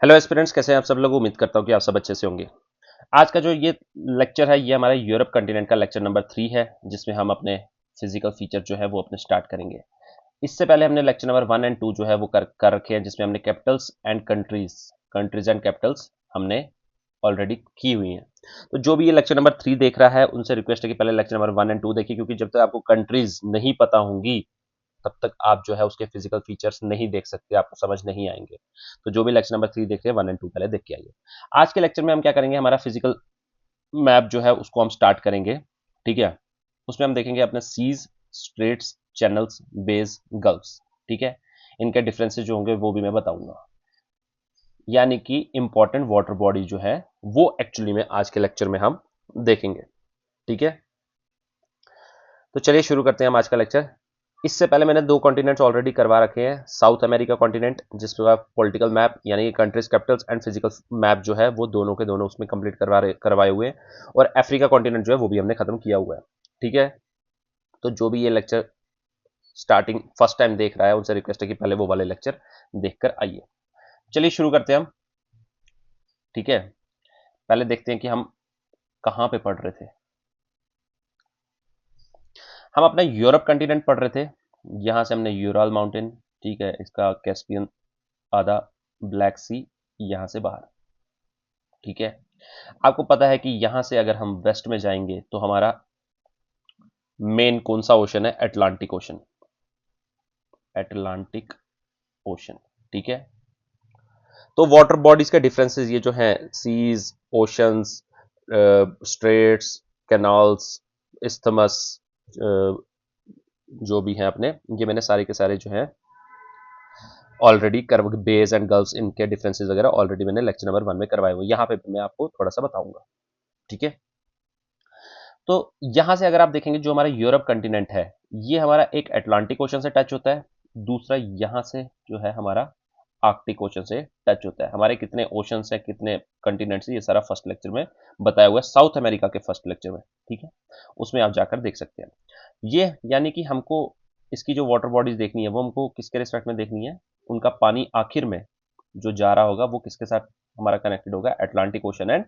Hello aspirants, कैसे हैं आप सब लोग। उम्मीद करता हूँ कि आप सब अच्छे से होंगे। आज का जो ये लेक्चर है, ये हमारा यूरोप कंटिनेंट का लेक्चर नंबर 3 है, जिसमें हम अपने फिजिकल फीचर जो है वो अपने स्टार्ट करेंगे। इससे पहले हमने लेक्चर नंबर 1 एंड 2 जो है वो कर रखे हैं, जिसमें हमने Capitals and countries countries and Capitals हमने ऑलरेडी की हुई हैं। तो जो भी ये लेक्चर नंबर 3 देख रहा है, उनसे रिक्वेस्ट है कि पहले लेक्चर नंबर 1 एंड 2 देखिए, क्योंकि जब तक आपको कंट्रीज नहीं पता होंगी तब तक आप जो है उसके फिजिकल फीचर्स नहीं देख सकते, आपको समझ नहीं आएंगे। तो जो भी लेक्चर नंबर 3 देख रहे हैं, 1 एंड 2 पहले देख के आइए। आज के लेक्चर में हम क्या करेंगे, हमारा फिजिकल मैप जो है उसको हम स्टार्ट करेंगे। ठीक है, उसमें हम देखेंगे अपने seas, straits, channels, bays, gulfs. ठीक है, इनके डिफरेंसेस जो होंगे वो भी मैं बताऊंगा। यानी कि इंपॉर्टेंट वाटर बॉडी जो है वो एक्चुअली में आज के लेक्चर में हम देखेंगे। ठीक है, तो चलिए शुरू करते हैं हम आज का लेक्चर। इससे पहले मैंने दो कॉन्टिनेंट्स ऑलरेडी करवा रखे हैं। साउथ अमेरिका कॉन्टिनेंट, जिसका पॉलिटिकल मैप यानी countries, Capitals and physical map जो है वो दोनों के दोनों उसमें कंप्लीट करवाए हुए हैं। और अफ्रीका कॉन्टिनेंट जो है वो भी हमने खत्म किया हुआ है। ठीक है, तो जो भी ये लेक्चर स्टार्टिंग फर्स्ट टाइम देख रहा है, उनसे रिक्वेस्ट है कि पहले वो वाले लेक्चर देखकर आइए। चलिए शुरू करते हैं हम। ठीक है, पहले देखते हैं कि हम कहाँ पे पढ़ रहे थे। हम अपना यूरोप कंटिनेंट पढ़ रहे थे। यहां से हमने यूराल माउंटेन, ठीक है, इसका कैस्पियन आधा, ब्लैक सी यहां से बाहर। ठीक है, आपको पता है कि यहां से अगर हम वेस्ट में जाएंगे तो हमारा मेन कौन सा ओशन है, अटलांटिक ओशन। Atlantic ocean. ठीक है, तो वाटर बॉडीज के डिफरेंसेस ये जो हैं, seas, oceans, straits, canals, isthmus, जो भी हैं अपने, ये मैंने सारे के सारे जो हैं ऑलरेडी बेज एंड गर्ल्स, इनके डिफरेंसेस वगैरह ऑलरेडी मैंने लेक्चर नंबर 1 में करवाए हुए। यहाँ पे मैं आपको थोड़ा सा बताऊंगा। ठीक है, तो यहां से अगर आप देखेंगे, जो हमारा यूरोप कंटिनेंट है, ये हमारा एक अटलांटिक ओशन से टच होता है। दूसरा यहां से जो है हमारा आर्कटिक ओशन से टच होता है। हमारे कितने ओशंस है, कितने कंटिनेंट्स है, ये सारा फर्स्ट लेक्चर में बताया हुआ है, साउथ अमेरिका के फर्स्ट लेक्चर में। ठीक है, उसमें आप जाकर देख सकते हैं। ये यानी कि हमको इसकी जो वाटर बॉडीज देखनी है वो हमको किसके रिस्पेक्ट में देखनी है, उनका पानी आखिर में जो जा रहा होगा वो किसके साथ हमारा कनेक्टेड होगा, Atlantic ocean and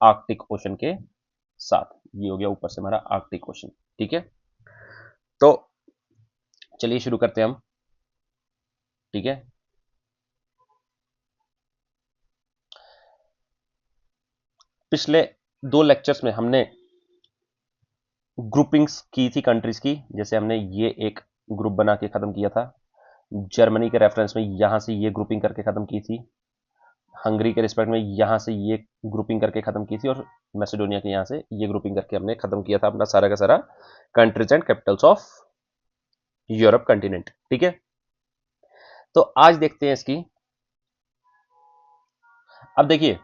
Arctic ocean के साथ। ये हो गया ऊपर से हमारा आर्कटिक ओशन। ठीक है, तो चलिए शुरू करते हैं हम। ठीक है, पिछले दो लेक्चर्स में हमने ग्रुपिंग्स की थी कंट्रीज की। जैसे हमने ये एक ग्रुप बना के खत्म किया था, जर्मनी के रेफरेंस में यहां से ये ग्रुपिंग करके खत्म की थी, हंगरी के रिस्पेक्ट में यहां से ये ग्रुपिंग करके खत्म की थी, और मैसेडोनिया के यहां से ये ग्रुपिंग करके हमने खत्म किया था अपना सारा का सारा countries and Capitals of Europe continent. ठीक है, तो आज देखते हैं इसकी। अब देखिए,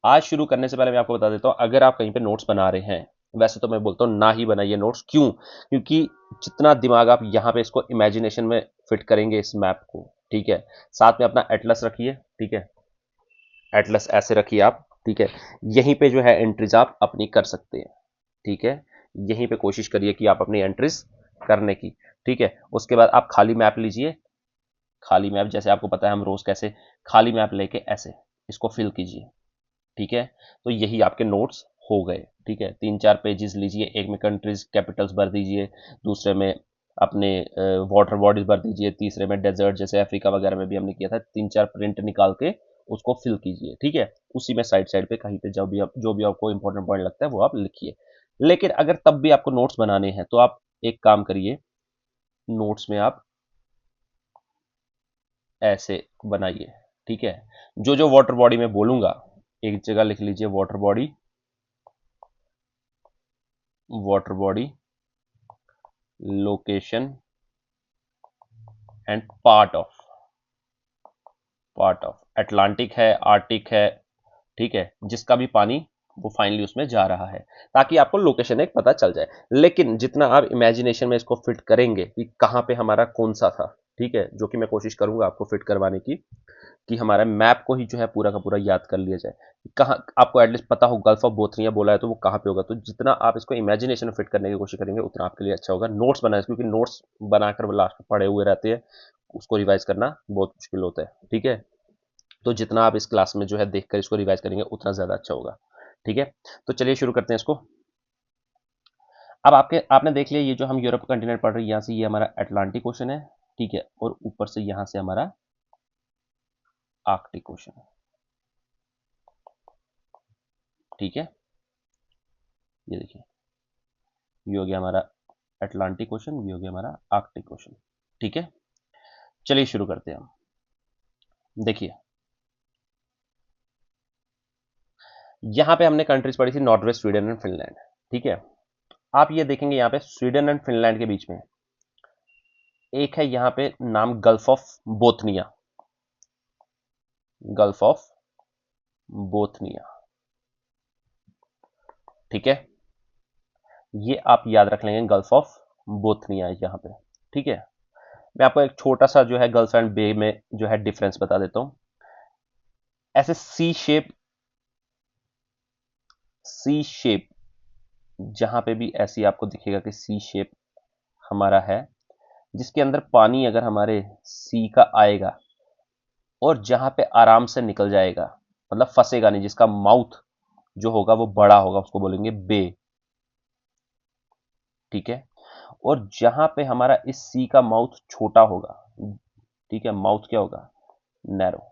आज शुरू करने से पहले मैं आपको बता देता हूं, अगर आप कहीं पे नोट्स बना रहे हैं, वैसे तो मैं बोलता हूं ना ही बनाइए नोट्स। क्यों? क्योंकि जितना दिमाग आप यहां पे इसको इमेजिनेशन में फिट करेंगे इस मैप को, ठीक है, साथ में अपना एटलस रखिए। ठीक है, एटलस ऐसे रखिए आप। ठीक है, यहीं पे जो है एंट्रीज आप अपनी कर सकते हैं। ठीक है, यहीं पे कोशिश करिए कि आप अपनी एंट्रीज करने की। ठीक है, उसके बाद आप खाली मैप लीजिए। खाली मैप, जैसे आपको पता है हम रोज कैसे खाली मैप लेके ऐसे इसको फिल कीजिए। ठीक है, तो यही आपके नोट्स हो गए। ठीक है, 3-4 पेजेस लीजिए, एक में कंट्रीज कैपिटल्स भर दीजिए, दूसरे में अपने वाटर बॉडीज भर दीजिए, तीसरे में डेजर्ट, जैसे अफ्रीका वगैरह में भी हमने किया था। 3-4 प्रिंट निकाल के उसको फिल कीजिए। ठीक है, उसी में साइड साइड पे कहीं पे जो भी आपको इंपॉर्टेंट पॉइंट लगता है वो आप लिखिए। लेकिन अगर तब भी आपको नोट्स बनाने हैं तो आप एक काम करिए, नोट्स में आप ऐसे बनाइए। ठीक है, जो जो वाटर बॉडी में बोलूंगा एक जगह लिख लीजिए, water body, water body, location and part of Atlantic है, आर्टिक है। ठीक है, जिसका भी पानी वो फाइनली उसमें जा रहा है, ताकि आपको लोकेशन एक पता चल जाए। लेकिन जितना आप इमेजिनेशन में इसको फिट करेंगे कि कहां पे हमारा कौन सा था, ठीक है, जो कि मैं कोशिश करूंगा आपको फिट करवाने की, कि हमारे मैप को ही जो है पूरा का पूरा याद कर लिया जाए। कहाँ आपको एटलीस्ट पता हो, गल्फ ऑफ बोथनिया बोला है तो वो कहाँ पे होगा। तो जितना आप इसको इमेजिनेशन में फिट करने की कोशिश करेंगे उतना आपके लिए अच्छा होगा। नोट्स बनाए, क्योंकि नोट्स बनाकर वो लास्ट में पड़े हुए रहते हैं, उसको रिवाइज करना बहुत मुश्किल होता है। ठीक है, तो जितना आप इस क्लास में जो है देखकर इसको रिवाइज करेंगे उतना ज़्यादा अच्छा होगा। ठीक है, तो चलिए शुरू करते हैं इसको। अब आपने देख लिया ये जो हम यूरोप कंटिनेंट पढ़ रहे हैं, यहाँ से ये हमारा अटलांटिक ओशन है, ठीक है, और ऊपर से यहाँ से हमारा आर्कटिक ओशन है। ठीक है, ये देखिए, ये हो गया हमारा अटलांटिक ओशन, ये हो गया हमारा आर्कटिक ओशन। ठीक है, चलिए शुरू करते हैं हम। देखिए यहां पे हमने कंट्रीज पढ़ी थी नॉर्वे, स्वीडन एंड फिनलैंड। ठीक है, आप ये देखेंगे यहाँ पे स्वीडन एंड फिनलैंड के बीच में एक है यहाँ पे नाम gulf of Bothnia, Gulf of Bothnia. ठीक है, ये आप याद रख लेंगे, गल्फ ऑफ बोथनिया यहाँ पे। ठीक है, मैं आपको एक छोटा सा जो है गल्फ एंड बे में जो है डिफरेंस बता देता हूं। ऐसे सी शेप जहां पे भी ऐसी आपको दिखेगा कि सी शेप हमारा है, जिसके अंदर पानी अगर हमारे सी का आएगा और जहां पे आराम से निकल जाएगा, मतलब फंसेगा नहीं, जिसका माउथ जो होगा वो बड़ा होगा, उसको बोलेंगे बे। ठीक है, और जहां पे हमारा इस सी का माउथ छोटा होगा, ठीक है, माउथ क्या होगा, नैरो।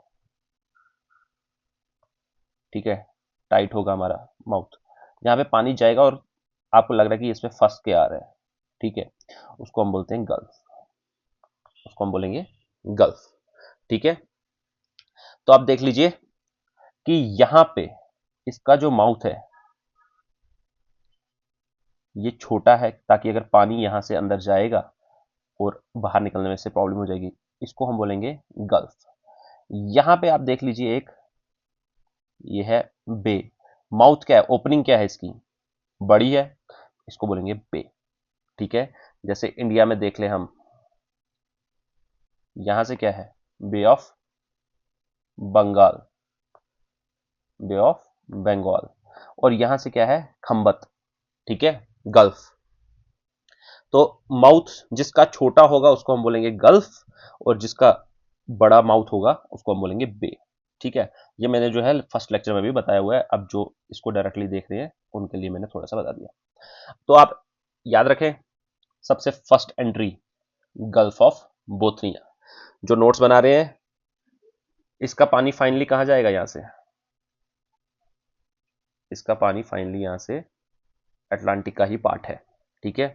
ठीक है, टाइट होगा हमारा माउथ, जहां पे पानी जाएगा और आपको लग रहा है कि इसमें फंस के आ रहा है। ठीक है, उसको हम बोलते हैं गल्फ, उसको हम बोलेंगे गल्फ। ठीक है, तो आप देख लीजिए कि यहां पे इसका जो माउथ है ये छोटा है, ताकि अगर पानी यहां से अंदर जाएगा और बाहर निकलने में से प्रॉब्लम हो जाएगी, इसको हम बोलेंगे गल्फ। यहां पे आप देख लीजिए एक ये है बे, माउथ क्या है, ओपनिंग क्या है इसकी, बड़ी है, इसको बोलेंगे बे। ठीक है, जैसे इंडिया में देख ले हम, यहां से क्या है, बे of Bengal, bay of Bengal, और यहां से क्या है, खंबत। ठीक है, गल्फ। तो माउथ जिसका छोटा होगा उसको हम बोलेंगे गल्फ, और जिसका बड़ा माउथ होगा उसको हम बोलेंगे बे। ठीक है, ये मैंने जो है फर्स्ट लेक्चर में भी बताया हुआ है, अब जो इसको डायरेक्टली देख रहे हैं उनके लिए मैंने थोड़ा सा बता दिया। तो आप याद रखें, सबसे first entry gulf of Bothnia. जो नोट्स बना रहे हैं, इसका पानी फाइनली कहां जाएगा, यहां से, इसका पानी फाइनली यहां से अटलांटिक का ही पार्ट है। ठीक है,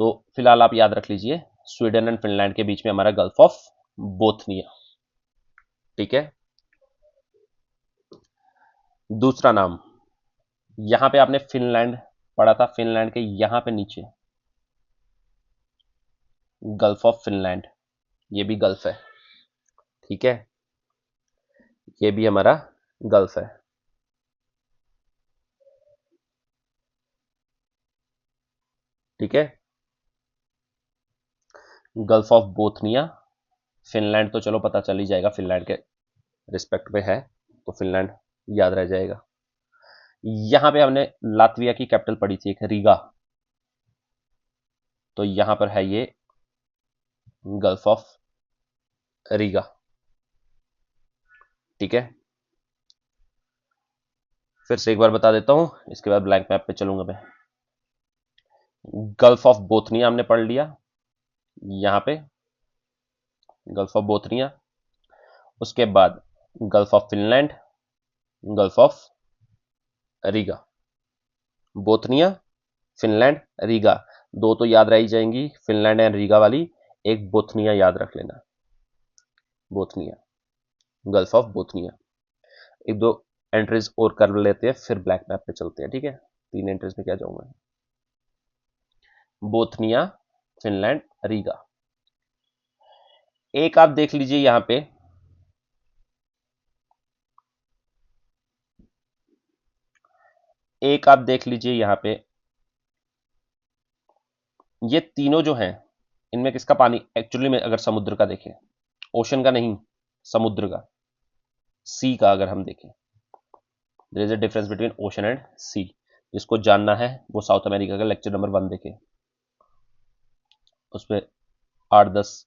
तो फिलहाल आप याद रख लीजिए स्वीडन एंड फिनलैंड के बीच में हमारा गल्फ ऑफ बोथनिया। ठीक है, दूसरा नाम, यहां पे आपने फिनलैंड पढ़ा था, फिनलैंड के यहां पे नीचे गल्फ ऑफ फिनलैंड, ये भी गल्फ है। ठीक है, ये भी हमारा गल्फ है। ठीक है, गल्फ ऑफ बोथनिया, फिनलैंड तो चलो पता चल ही जाएगा, फिनलैंड के रिस्पेक्ट में है तो फिनलैंड याद रह जाएगा। यहां पे हमने लातविया की कैपिटल पढ़ी थी एक, रीगा, तो यहां पर है ये गल्फ ऑफ रीगा। ठीक है, फिर से एक बार बता देता हूं, इसके बाद ब्लैंक मैप पे चलूंगा मैं। गल्फ ऑफ बोथनिया हमने पढ़ लिया, यहां पे गल्फ ऑफ बोथनिया, उसके बाद gulf of Finland, Gulf of Riga, Bothnia, Finland, Riga, दो तो याद रह ही जाएंगी, फिनलैंड एंड रीगा वाली, एक बोथनिया याद रख लेना, बोथनिया, गल्फ ऑफ बोथनिया। एक दो एंट्रीज और कर लेते हैं, फिर ब्लैक मैप पे चलते हैं। ठीक है, तीन एंट्रीज में क्या जाऊंगा, बोथनिया, फिनलैंड, रीगा। एक आप देख लीजिए यहां पे, एक आप देख लीजिए यहां पे, ये तीनों जो हैं, इनमें किसका पानी एक्चुअली में अगर समुद्र का देखें, ओशन का नहीं, समुद्र का, सी का अगर हम देखें, there is a difference between ocean and sea. जिसको जानना है वो साउथ अमेरिका का लेक्चर नंबर 1 देखे, उस पर 8-10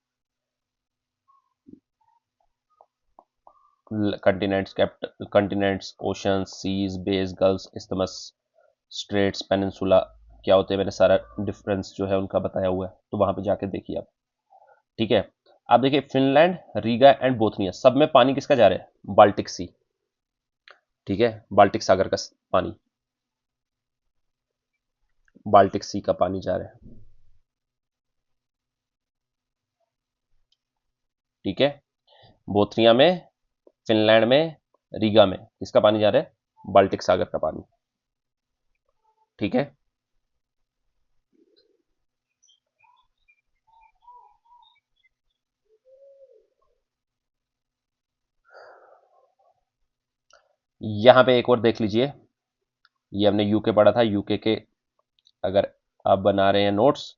continents, continents, oceans, seas, bays, gulfs, isthmus, straits, peninsula क्या होते हैं, मैंने सारा डिफरेंस जो है उनका बताया हुआ है, तो वहां पे जाके देखिए आप। ठीक है, आप देखिए फिनलैंड, रीगा एंड बोथनिया, सब में पानी किसका जा रहा है, बाल्टिक सी। ठीक है, बाल्टिक सागर का पानी, बाल्टिक सी का पानी जा रहा है। ठीक है, बोथनिया में, फिनलैंड में, रीगा में किसका पानी जा रहा है, बाल्टिक सागर का पानी। ठीक है, यहां पे एक और देख लीजिए, ये हमने यूके पढ़ा था, यूके के अगर आप बना रहे हैं नोट्स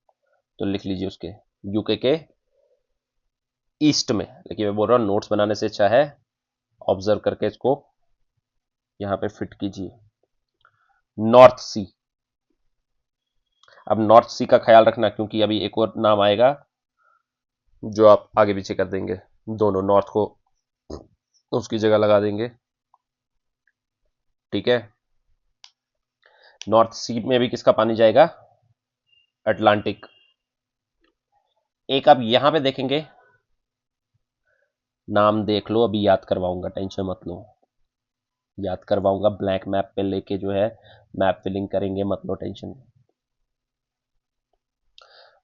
तो लिख लीजिए उसके, यूके के ईस्ट में, लेकिन मैं बोल रहा हूँ नोट्स बनाने से अच्छा है ऑब्जर्व करके इसको यहां पे फिट कीजिए। नॉर्थ सी, अब नॉर्थ सी का ख्याल रखना क्योंकि अभी एक और नाम आएगा जो आप आगे पीछे कर देंगे, दोनों नॉर्थ को उसकी जगह लगा देंगे। ठीक है, नॉर्थ सी में भी किसका पानी जाएगा, अटलांटिक। एक आप यहां पे देखेंगे, नाम देख लो, अभी याद करवाऊंगा, टेंशन मत लो, याद करवाऊंगा, ब्लैंक मैप पे लेके जो है मैप फिलिंग करेंगे, मत लो टेंशन।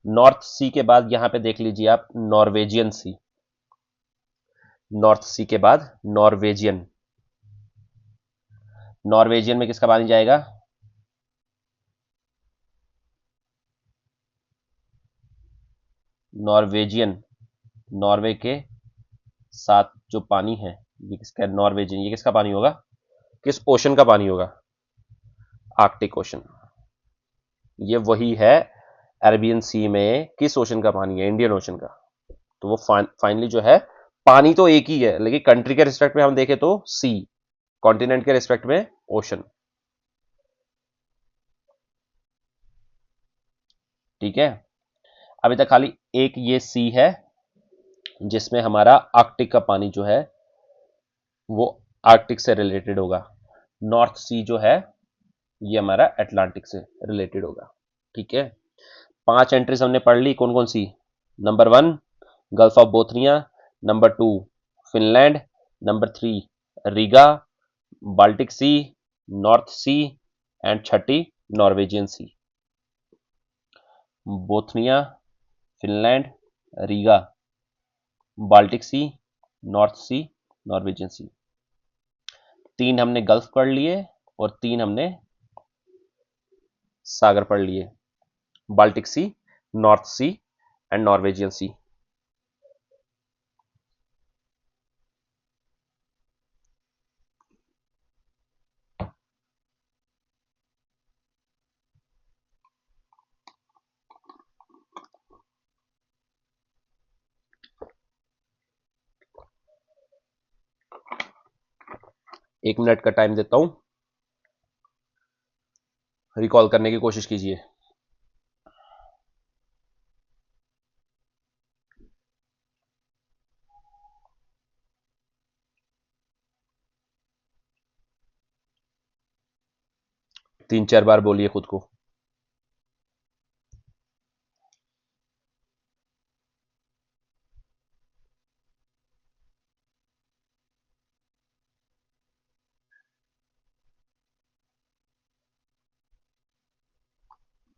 नॉर्थ सी के बाद यहां पे देख लीजिए आप नॉर्वेजियन सी, नॉर्थ सी के बाद नॉर्वेजियन, नॉर्वेजियन में किसका पानी जाएगा, नॉर्वेजियन, नॉर्वे के साथ जो पानी है ये किसका, नॉर्वेजियन, ये किसका पानी होगा, किस ओशन का पानी होगा, आर्कटिक ओशन। ये वही है, अरेबियन सी में किस ओशन का पानी है, इंडियन ओशन का। तो वो फाइनली जो है, पानी तो एक ही है लेकिन कंट्री के रिस्पेक्ट में हम देखें तो सी, कॉन्टिनेंट के रिस्पेक्ट में ओशन। ठीक है, अभी तक खाली एक ये सी है जिसमें हमारा आर्कटिक का पानी जो है वो आर्कटिक से रिलेटेड होगा, नॉर्थ सी जो है ये हमारा अटलांटिक से रिलेटेड होगा। ठीक है, 5 एंट्रीज हमने पढ़ ली, कौन कौन सी, number 1 Gulf of Bothnia, number 2 Finland, number 3 Riga, Baltic Sea, North Sea and छठी Norwegian Sea. Bothnia, Finland, Riga, Baltic Sea, North Sea, Norwegian Sea. 3 हमने गल्फ पढ़ लिए और 3 हमने सागर पढ़ लिए, Baltic Sea, North Sea and Norwegian Sea. एक मिनट का टाइम देता हूं, रिकॉल करने की कोशिश कीजिए। तीन चार बार बोलिए खुद को।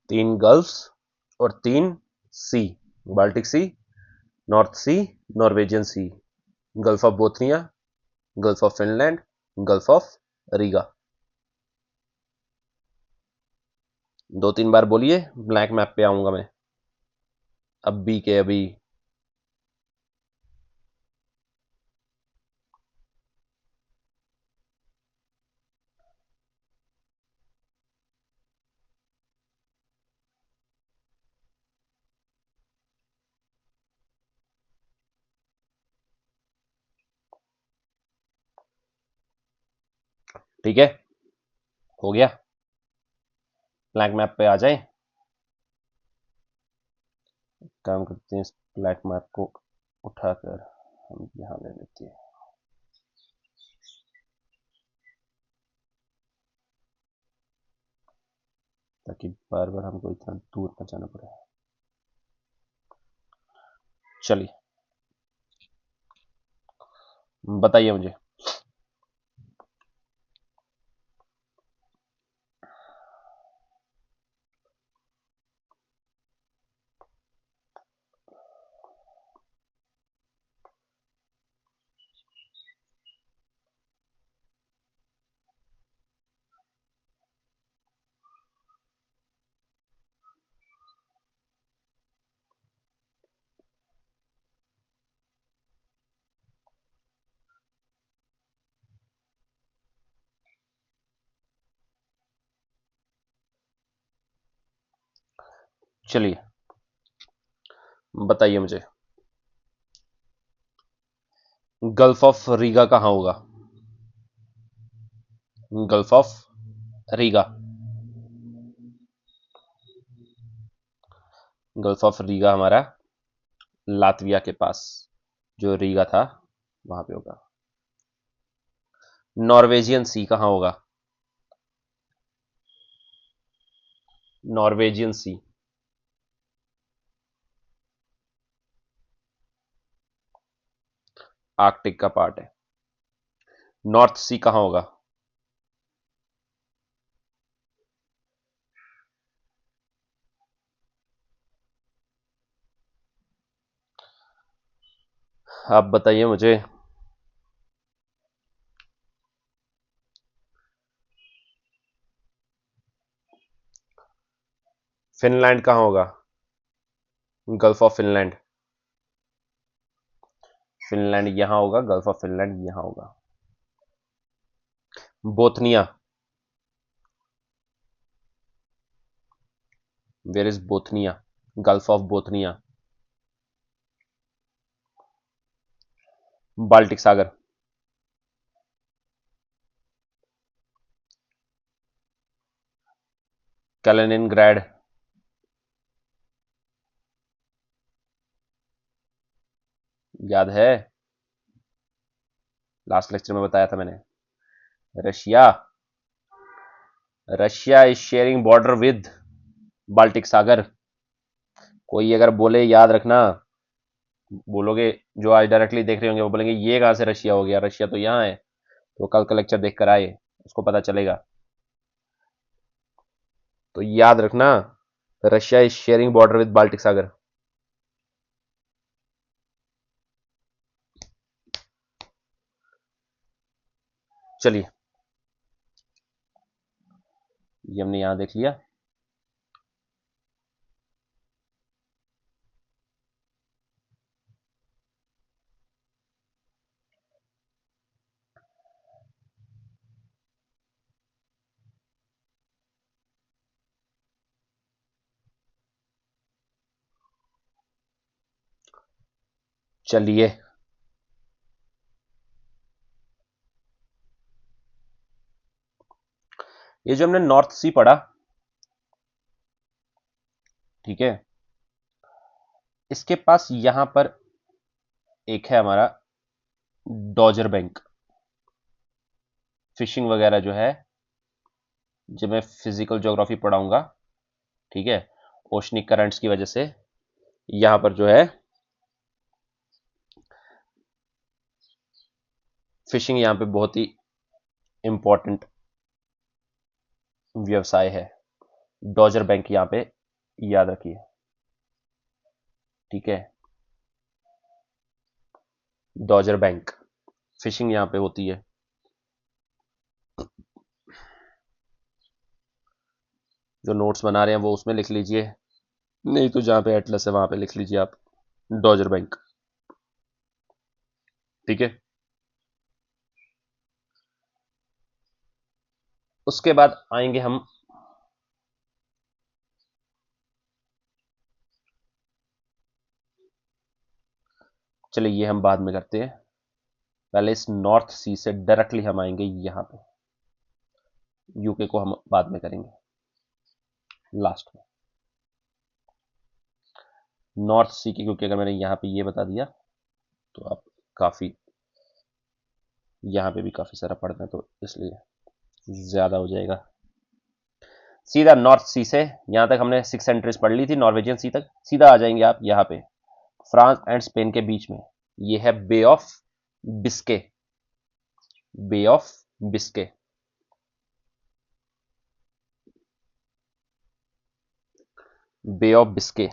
तीन गल्फ्स और 3 sea, Baltic Sea, North Sea, Norwegian Sea, Gulf of Bothnia, Gulf of Finland, Gulf of Riga. 2-3 बार बोलिए, ब्लैक मैप पे आऊंगा मैं अभी के अभी। ठीक है, हो गया, ब्लैक मैप पे आ जाए, काम करते हैं, इस ब्लैक मैप को उठाकर हम यहां ले लेते हैं। ताकि बार बार हमको इतना दूर न जाना पड़े। चलिए बताइए मुझे। चलिए बताइए मुझे, गल्फ ऑफ रीगा कहाँ होगा? Gulf of Riga, gulf of Riga हमारा लातविया के पास जो रीगा था वहां पे होगा। नॉर्वेजियन सी कहाँ होगा? नॉर्वेजियन सी, आर्कटिक का पार्ट है। नॉर्थ सी कहाँ होगा? आप बताइए मुझे। फिनलैंड कहाँ होगा? गल्फ ऑफ फिनलैंड, फिनलैंड यहां होगा, गल्फ ऑफ फिनलैंड यहां होगा। Bothnia, where is Bothnia? Gulf of Bothnia, Baltic सागर, कैलिनिनग्रैड, याद है? लास्ट लेक्चर में बताया था मैंने। Russia, Russia is sharing border with Baltic सागर। कोई अगर बोले याद रखना, बोलोगे जो आज डायरेक्टली देख रहे होंगे वो बोलेंगे ये कहां से रशिया हो गया, रशिया तो यहां है। तो कल का लेक्चर देख कर आए, उसको पता चलेगा। तो याद रखना, Russia is sharing border with Baltic सागर। चलिए ये हमने यहां देख लिया। चलिए ये जो हमने नॉर्थ सी पढ़ा, ठीक है, इसके पास यहां पर एक है हमारा डॉजर बैंक। फिशिंग वगैरह जो है, जब मैं फिजिकल ज्योग्राफी पढ़ाऊंगा, ठीक है, ओशनिक करंट्स की वजह से यहां पर जो है फिशिंग यहां पे बहुत ही इंपॉर्टेंट व्यवसाय है। डॉजर बैंक यहां पे याद रखिए, ठीक है। डॉजर बैंक, फिशिंग यहां पे होती है। जो नोट्स बना रहे हैं वो उसमें लिख लीजिए, नहीं तो जहां पे एटलस है वहां पे लिख लीजिए आप, डॉजर बैंक, ठीक है। उसके बाद आएंगे हम चलिए ये हम बाद में करते हैं, पहले इस नॉर्थ सी से डायरेक्टली हम आएंगे यहां पे। यूके को हम बाद में करेंगे लास्ट में। नॉर्थ सी की क्योंकि अगर मैंने यहां पे ये बता दिया तो आप काफी यहां पे भी काफी सारा पढ़ना है, तो इसलिए ज्यादा हो जाएगा। सीधा नॉर्थ सी से, यहां तक हमने 6 कंट्रीज पढ़ ली थी, नॉर्वेजियन सी तक सीधा आ जाएंगे आप यहाँ पे फ्रांस एंड स्पेन के बीच में। ये है बे of Biscay, Bay of Biscay. Bay of Biscay,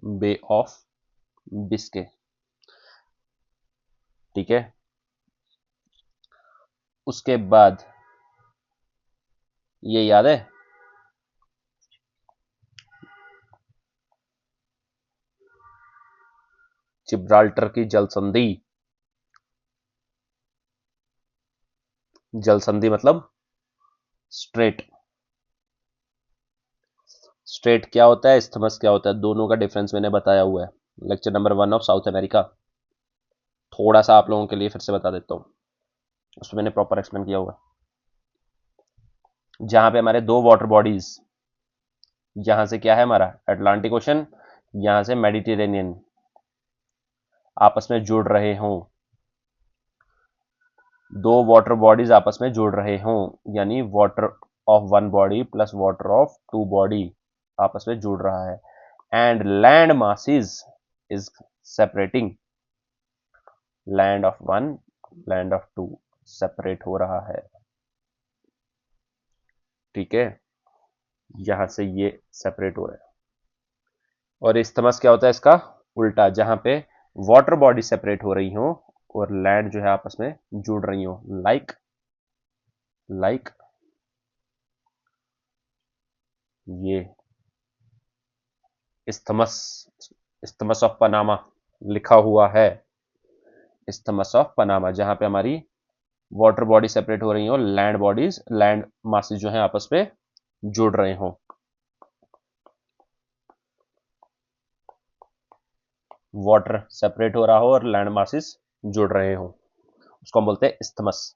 Bay of Biscay. ठीक है, उसके बाद ये याद है, जिब्राल्टर की जल संधि। जल संधि मतलब स्ट्रेट। स्ट्रेट क्या होता है, इस्थमस क्या होता है, दोनों का डिफरेंस मैंने बताया हुआ है lecture number 1 of south America. थोड़ा सा आप लोगों के लिए फिर से बता देता हूँ, उसमें मैंने प्रॉपर एक्सप्लेन किया हुआ है। जहां पे हमारे दो वाटर बॉडीज, यहां से क्या है हमारा अटलांटिक ओशन, यहां से मेडिटेरेनियन आपस में जुड़ रहे हों, दो वाटर बॉडीज आपस में जुड़ रहे हों, यानी water of one body plus water of two body आपस में जुड़ रहा है, and land masses is separating, land of one land of two separate हो रहा है। ठीक है, यहां से ये सेपरेट हो रहा है। और इस्थमस क्या होता है इसका उल्टा, जहां पे वाटर बॉडी सेपरेट हो रही हो और लैंड जो है आपस में जुड़ रही हो, लाइक लाइक ये इस्थमस, इस्थमस ऑफ पनामा लिखा हुआ है, इस्थमस ऑफ पनामा, जहां पे हमारी वाटर बॉडी सेपरेट हो रही हो, लैंड बॉडीज लैंड मासेस जो है आपस में जुड़ रहे हो, वाटर सेपरेट हो रहा हो और लैंड मासेस जुड़ रहे हो, उसको हम बोलते हैं इस्थमस।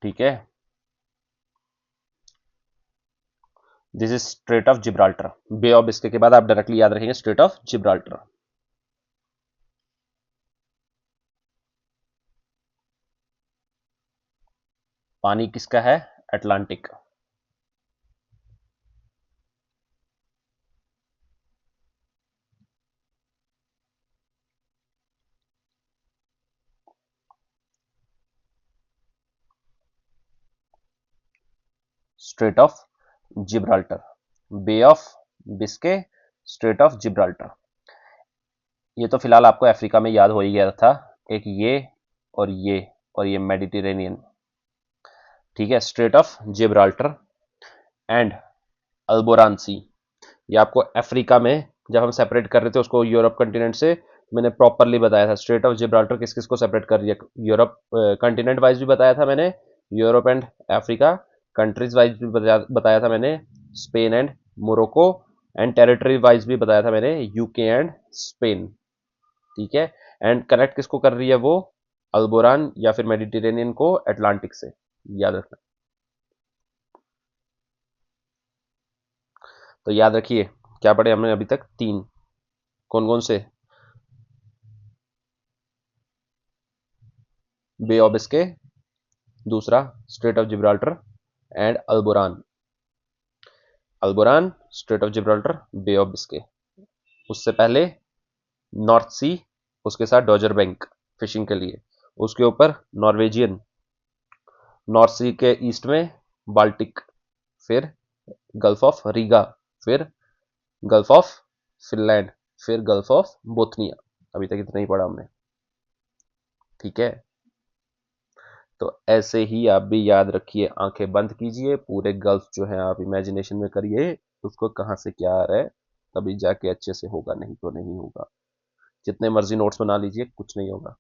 ठीक है, this is strait of Gibraltar. Bay of Biscay के बाद आप डायरेक्टली याद रखेंगे स्ट्रेट ऑफ जिब्राल्टर। पानी किसका है, Atlantic. Strait of Gibraltar, bay of Biscay, straight of Gibraltar. ये तो फिलहाल आपको अफ्रीका में याद हो ही गया था, एक ये और ये और ये मेडिटेरेनियन। ठीक है, स्ट्रेट ऑफ जिब्राल्टर एंड अल्बोरान सी, ये आपको अफ्रीका में जब हम सेपरेट कर रहे थे उसको यूरोप कंटिनेंट से, मैंने प्रॉपरली बताया था स्ट्रेट ऑफ जिब्राल्टर किस किस को सेपरेट कर रही है। यूरोप कंटिनेंट वाइज भी बताया था मैंने, Europe and Africa, countries wise भी बताया था मैंने, Spain and Morocco, and territory wise भी बताया था मैंने, यूके एंड स्पेन। ठीक है, एंड कनेक्ट किसको कर रही है वो, अल्बोरान या फिर मेडिटेरेनियन को अटलांटिक से, याद रखना। तो याद रखिए क्या पढ़े हमने अभी तक, तीन, कौन कौन से, बे ऑफ बिस्के, दूसरा Strait of Gibraltar and Alboran, Alboran, Strait of Gibraltar, bay of Biscay. उससे पहले नॉर्थ सी, उसके साथ डॉजर बैंक फिशिंग के लिए, उसके ऊपर नॉर्वेजियन, नॉर्थ सी के ईस्ट में बाल्टिक, फिर गल्फ ऑफ रीगा, फिर गल्फ ऑफ फिनलैंड, फिर गल्फ ऑफ बोथनिया। अभी तक इतना ही पढ़ा हमने। ठीक है, तो ऐसे ही आप भी याद रखिए, आंखें बंद कीजिए, पूरे गल्फ जो है आप इमेजिनेशन में करिए उसको कहां से क्या आ रहा है, तभी जाके अच्छे से होगा, नहीं तो नहीं होगा। जितने मर्जी नोट्स बना लीजिए, कुछ नहीं होगा।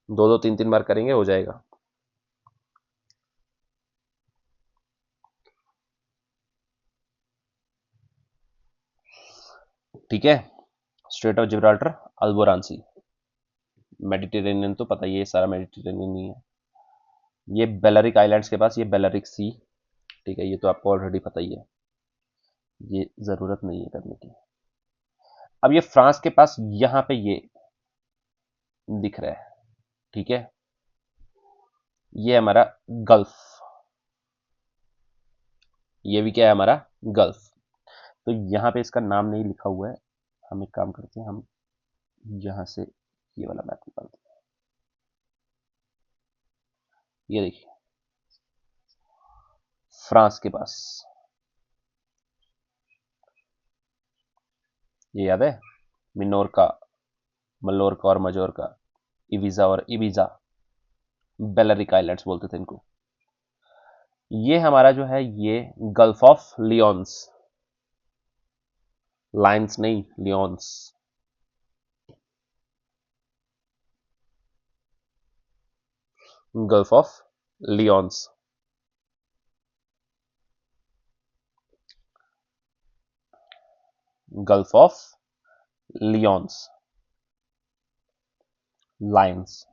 दो दो तीन तीन बार करेंगे, हो जाएगा। ठीक है, Strait of Gibraltar, Alboran Sea, Mediterranean तो पता ही है, सारा मेडिटेरेनियन ही है। ये बेलरिक आइलैंड्स के पास, ये बेलरिक सी। ठीक है, ये तो आपको ऑलरेडी पता ही है, ये जरूरत नहीं है करने की। अब ये फ्रांस के पास यहां पे ये दिख रहा है, ठीक है, ये हमारा गल्फ, ये भी क्या है हमारा गल्फ। तो यहां पे इसका नाम नहीं लिखा हुआ है, हम एक काम करते हैं, हम यहां से ये वाला मैप निकालते हैं। ये देखिए फ्रांस के पास, ये याद है, मिनोरका, मलोरका और मजोरका, इविजा और इबिजा, बेलरिक आइलैंड्स बोलते थे इनको। ये हमारा जो है ये गल्फ ऑफ लियोन्स, लाइन्स नहीं lions, Gulf of Lions. Gulf of lions, lines.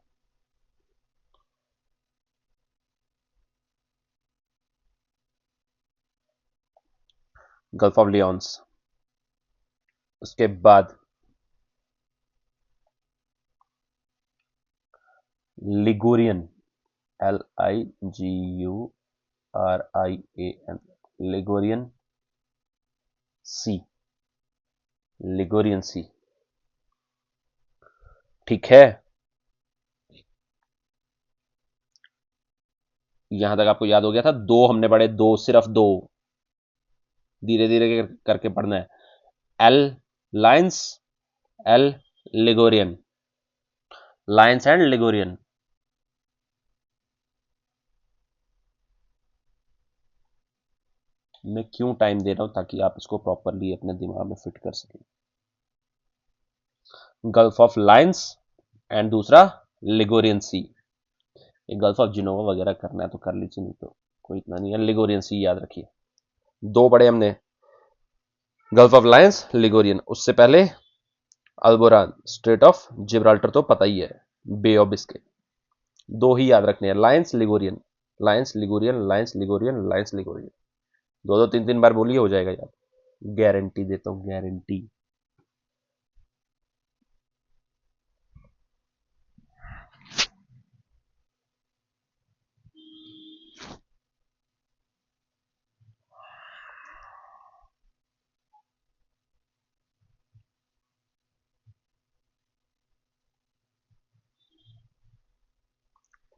Gulf of lions. उसके बाद लिगुरियन, LIGURIAN, लिगुरियन सी, लिगुरियन सी, ठीक है। यहां तक आपको याद हो गया था, दो हमने पढ़े, दो, सिर्फ दो, धीरे धीरे करके पढ़ना है। L Lions, L Ligurian, Lions and Ligurian. मैं क्यों टाइम दे रहा हूं, ताकि आप इसको प्रॉपरली अपने दिमाग में फिट कर सकें। गल्फ ऑफ लाइन्स एंड दूसरा लिगोरियन सी। ये गल्फ ऑफ जिनोवा वगैरह करना है तो कर लीजिए, नहीं तो कोई इतना नहीं है। लिगोरियन सी याद रखिए, दो पढ़े हमने, गल्फ ऑफ लायंस, लिगोरियन। उससे पहले अल्बोरान, स्ट्रेट ऑफ जिब्राल्टर तो पता ही है, बे ऑफ बिस्के। दो ही याद रखने हैं, लायंस लिगोरियन, लायंस लिगोरियन, लायंस लिगोरियन, लायंस लिगोरियन। दो दो तीन तीन बार बोलिए, हो जाएगा याद, गारंटी देता हूं, गारंटी।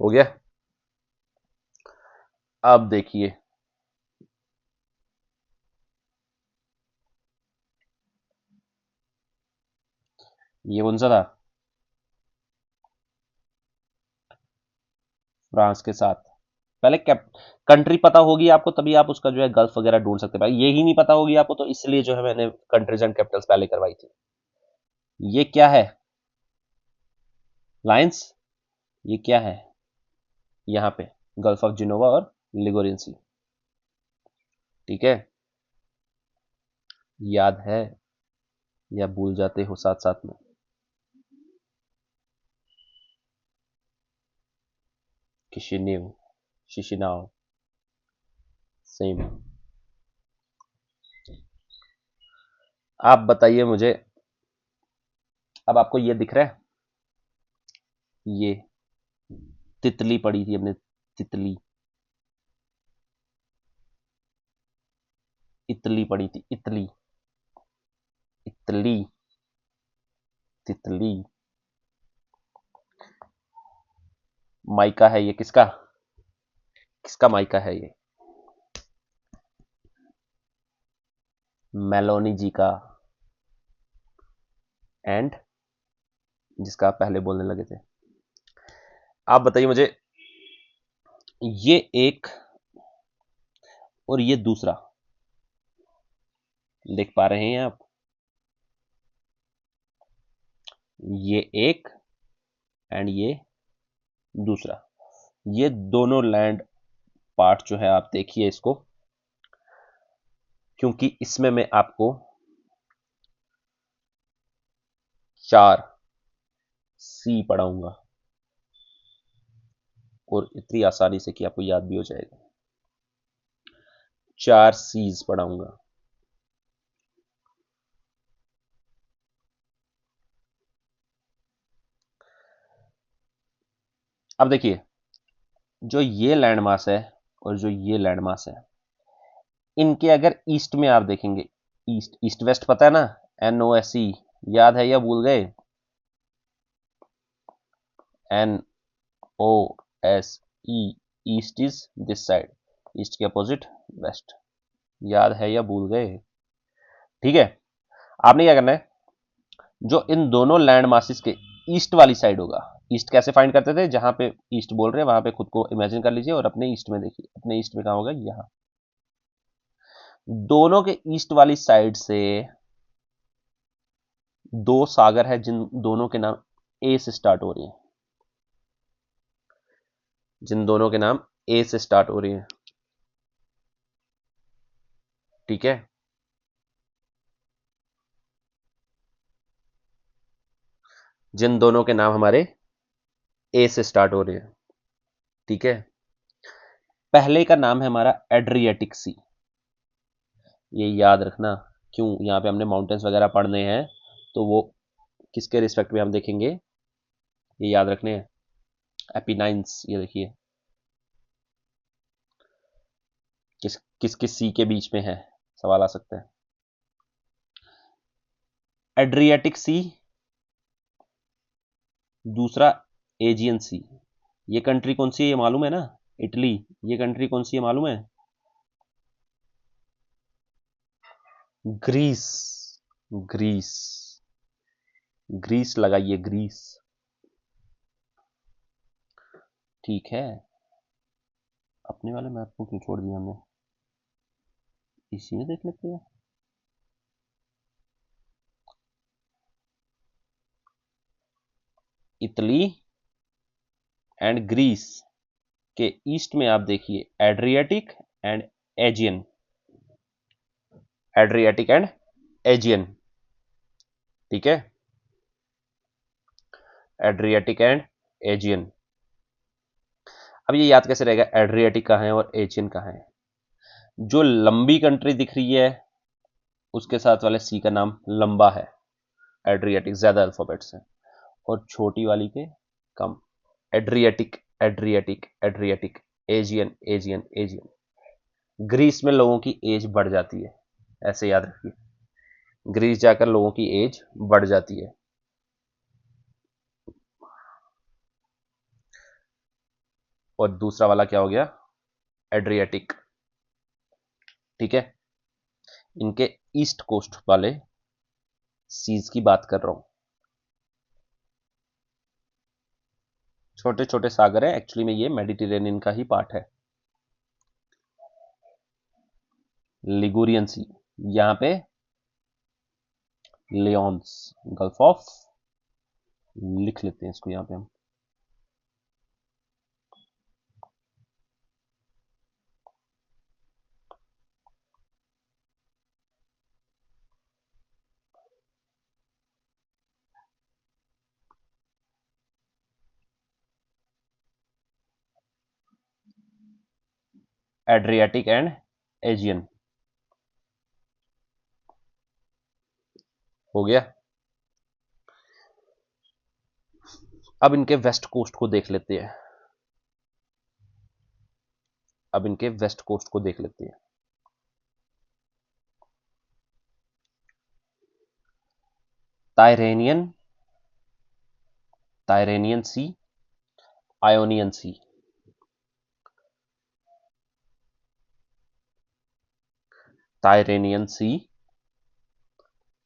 हो गया। अब देखिए, ये कौन सा था, फ्रांस के साथ। पहले कंट्री पता होगी आपको, तभी आप उसका जो है गल्फ वगैरह ढूंढ सकते हैं। ये ही नहीं पता होगी आपको, तो इसलिए जो है मैंने कंट्रीज एंड कैपिटल्स पहले करवाई थी। ये क्या है, लाइंस, ये क्या है, यहां पे गल्फ ऑफ जिनोवा और लिगोरियन सी, ठीक है। याद है या भूल जाते हो साथ साथ में। किशिनेव, शिशिनाव, सेम। आप बताइए मुझे, अब आपको ये दिख रहा है, ये तितली पड़ी थी हमने, तितली, इतली पड़ी थी, इतली, इतली, तितली। माइका है ये, किसका, किसका माइका है ये, मेलोनी जी का, एंड जिसका आप पहले बोलने लगे थे। आप बताइए मुझे, ये एक और ये दूसरा, देख पा रहे हैं आप, ये एक एंड ये दूसरा, ये दोनों लैंड पार्ट जो है, आप देखिए इसको, क्योंकि इसमें मैं आपको 4 सी पढ़ाऊंगा, और इतनी आसानी से कि आपको याद भी हो जाएगा। 4 सीज पढ़ाऊंगा। अब देखिए, जो ये लैंड मास है और जो ये लैंड मास है, इनके अगर ईस्ट में आप देखेंगे, ईस्ट ईस्ट वेस्ट पता है ना, NOSE, याद है या भूल गए? NOSE, east is this side, east के अपोजिट वेस्ट, याद है या भूल गए? ठीक है, आपने क्या करना है, जो इन दोनों लैंड मासिस के ईस्ट वाली साइड होगा, ईस्ट कैसे फाइंड करते थे, जहां पे ईस्ट बोल रहे हैं वहां पे खुद को इमेजिन कर लीजिए और अपने ईस्ट में देखिए, अपने ईस्ट में कहां होगा, यहां। दोनों के ईस्ट वाली साइड से दो सागर है जिन दोनों के नाम ए से स्टार्ट हो रही हैं, जिन दोनों के नाम ए से स्टार्ट हो रही हैं, ठीक है। जिन दोनों के नाम हमारे ए से स्टार्ट हो रहे हैं, ठीक है। पहले का नाम है हमारा एड्रियाटिक सी, ये याद रखना, क्यों, यहां पे हमने माउंटेन्स वगैरह पढ़ने हैं, तो वो किसके रिस्पेक्ट में हम देखेंगे, ये याद रखने हैं, एपिनाइंस, ये देखिए किस किस किस सी के बीच में है, सवाल आ सकता है। एड्रियाटिक सी, दूसरा एजियन सी। ये कंट्री कौन सी है ये मालूम है ना, इटली। ये कंट्री कौन सी है मालूम है, ग्रीस। ग्रीस, ग्रीस लगाइए, ग्रीस, ठीक है। अपने वाले मैप को क्यों छोड़ दिया हमने, इसी में देख लेते हैं। इटली एंड ग्रीस के ईस्ट में आप देखिए Adriatic and Aegean, Adriatic and Aegean, ठीक है, एड्रियाटिक एंड एजियन। अब ये याद कैसे रहेगा, एड्रियाटिक कहाँ है और एजियन कहाँ है? जो लंबी कंट्री दिख रही है उसके साथ वाले सी का नाम लंबा है, एड्रियाटिक ज्यादा अल्फाबेट्स हैं, और छोटी वाली के कम, Adriatic Adriatic Adriatic, Aegean Aegean Aegean. Greece में लोगों की एज बढ़ जाती है, ऐसे याद रखिए, ग्रीस जाकर लोगों की एज बढ़ जाती है। और दूसरा वाला क्या हो गया, एड्रियाटिक, ठीक है। इनके ईस्ट कोस्ट वाले सीज की बात कर रहा हूं, छोटे छोटे सागर है, एक्चुअली में ये मेडिटेरेनियन का ही पार्ट है। लिगुरियन सी, यहां पे लियोन्स, गल्फ ऑफ, लिख लेते हैं इसको यहां पे हम, एड्रियाटिक एंड एजियन, हो गया। अब इनके वेस्ट कोस्ट को देख लेते हैं, अब इनके वेस्ट कोस्ट को देख लेते हैं। ताइरेनियन, ताइरेनियन सी, आयोनियन सी, ताइरेनियन सी,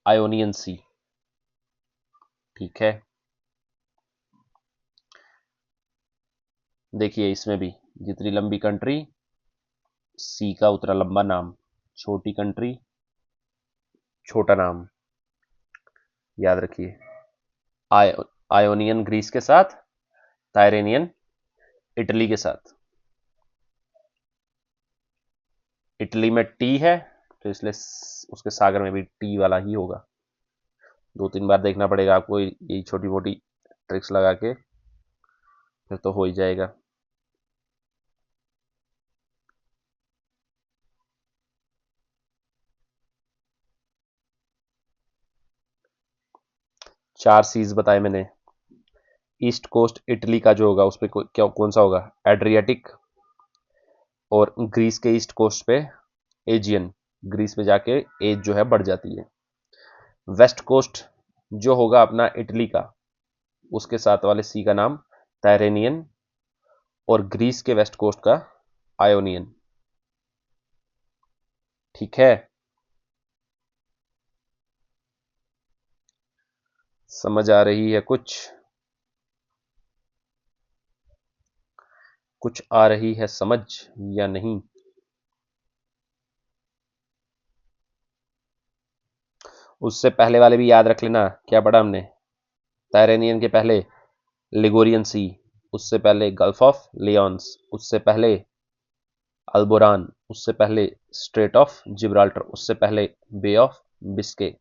आयोनियन सी, ठीक है। देखिए इसमें भी जितनी लंबी कंट्री, सी का उतना लंबा नाम, छोटी कंट्री छोटा नाम, याद रखिए। आयोनियन ग्रीस के साथ, ताइरेनियन इटली के साथ। इटली में टी है तो इसलिए उसके सागर में भी टी वाला ही होगा। दो तीन बार देखना पड़ेगा आपको, यही छोटी मोटी ट्रिक्स लगा के, फिर तो हो ही जाएगा। चार सीज बताए मैंने, ईस्ट कोस्ट इटली का जो होगा उस पर क्या कौन सा होगा, एड्रियाटिक। और ग्रीस के ईस्ट कोस्ट पे एजियन, ग्रीस पे जाके एज जो है बढ़ जाती है। वेस्ट कोस्ट जो होगा अपना इटली का, उसके साथ वाले सी का नाम टायरेनियन, और ग्रीस के वेस्ट कोस्ट का आयोनियन। ठीक है, समझ आ रही है कुछ? कुछ आ रही है समझ या नहीं? उससे पहले वाले भी याद रख लेना, क्या पढ़ा हमने? टायरेनियन के पहले लिगोरियन सी, उससे पहले गल्फ ऑफ लियोन्स, उससे पहले अल्बोरान, उससे पहले स्ट्रेट ऑफ जिब्राल्टर, उससे पहले बे ऑफ बिस्के,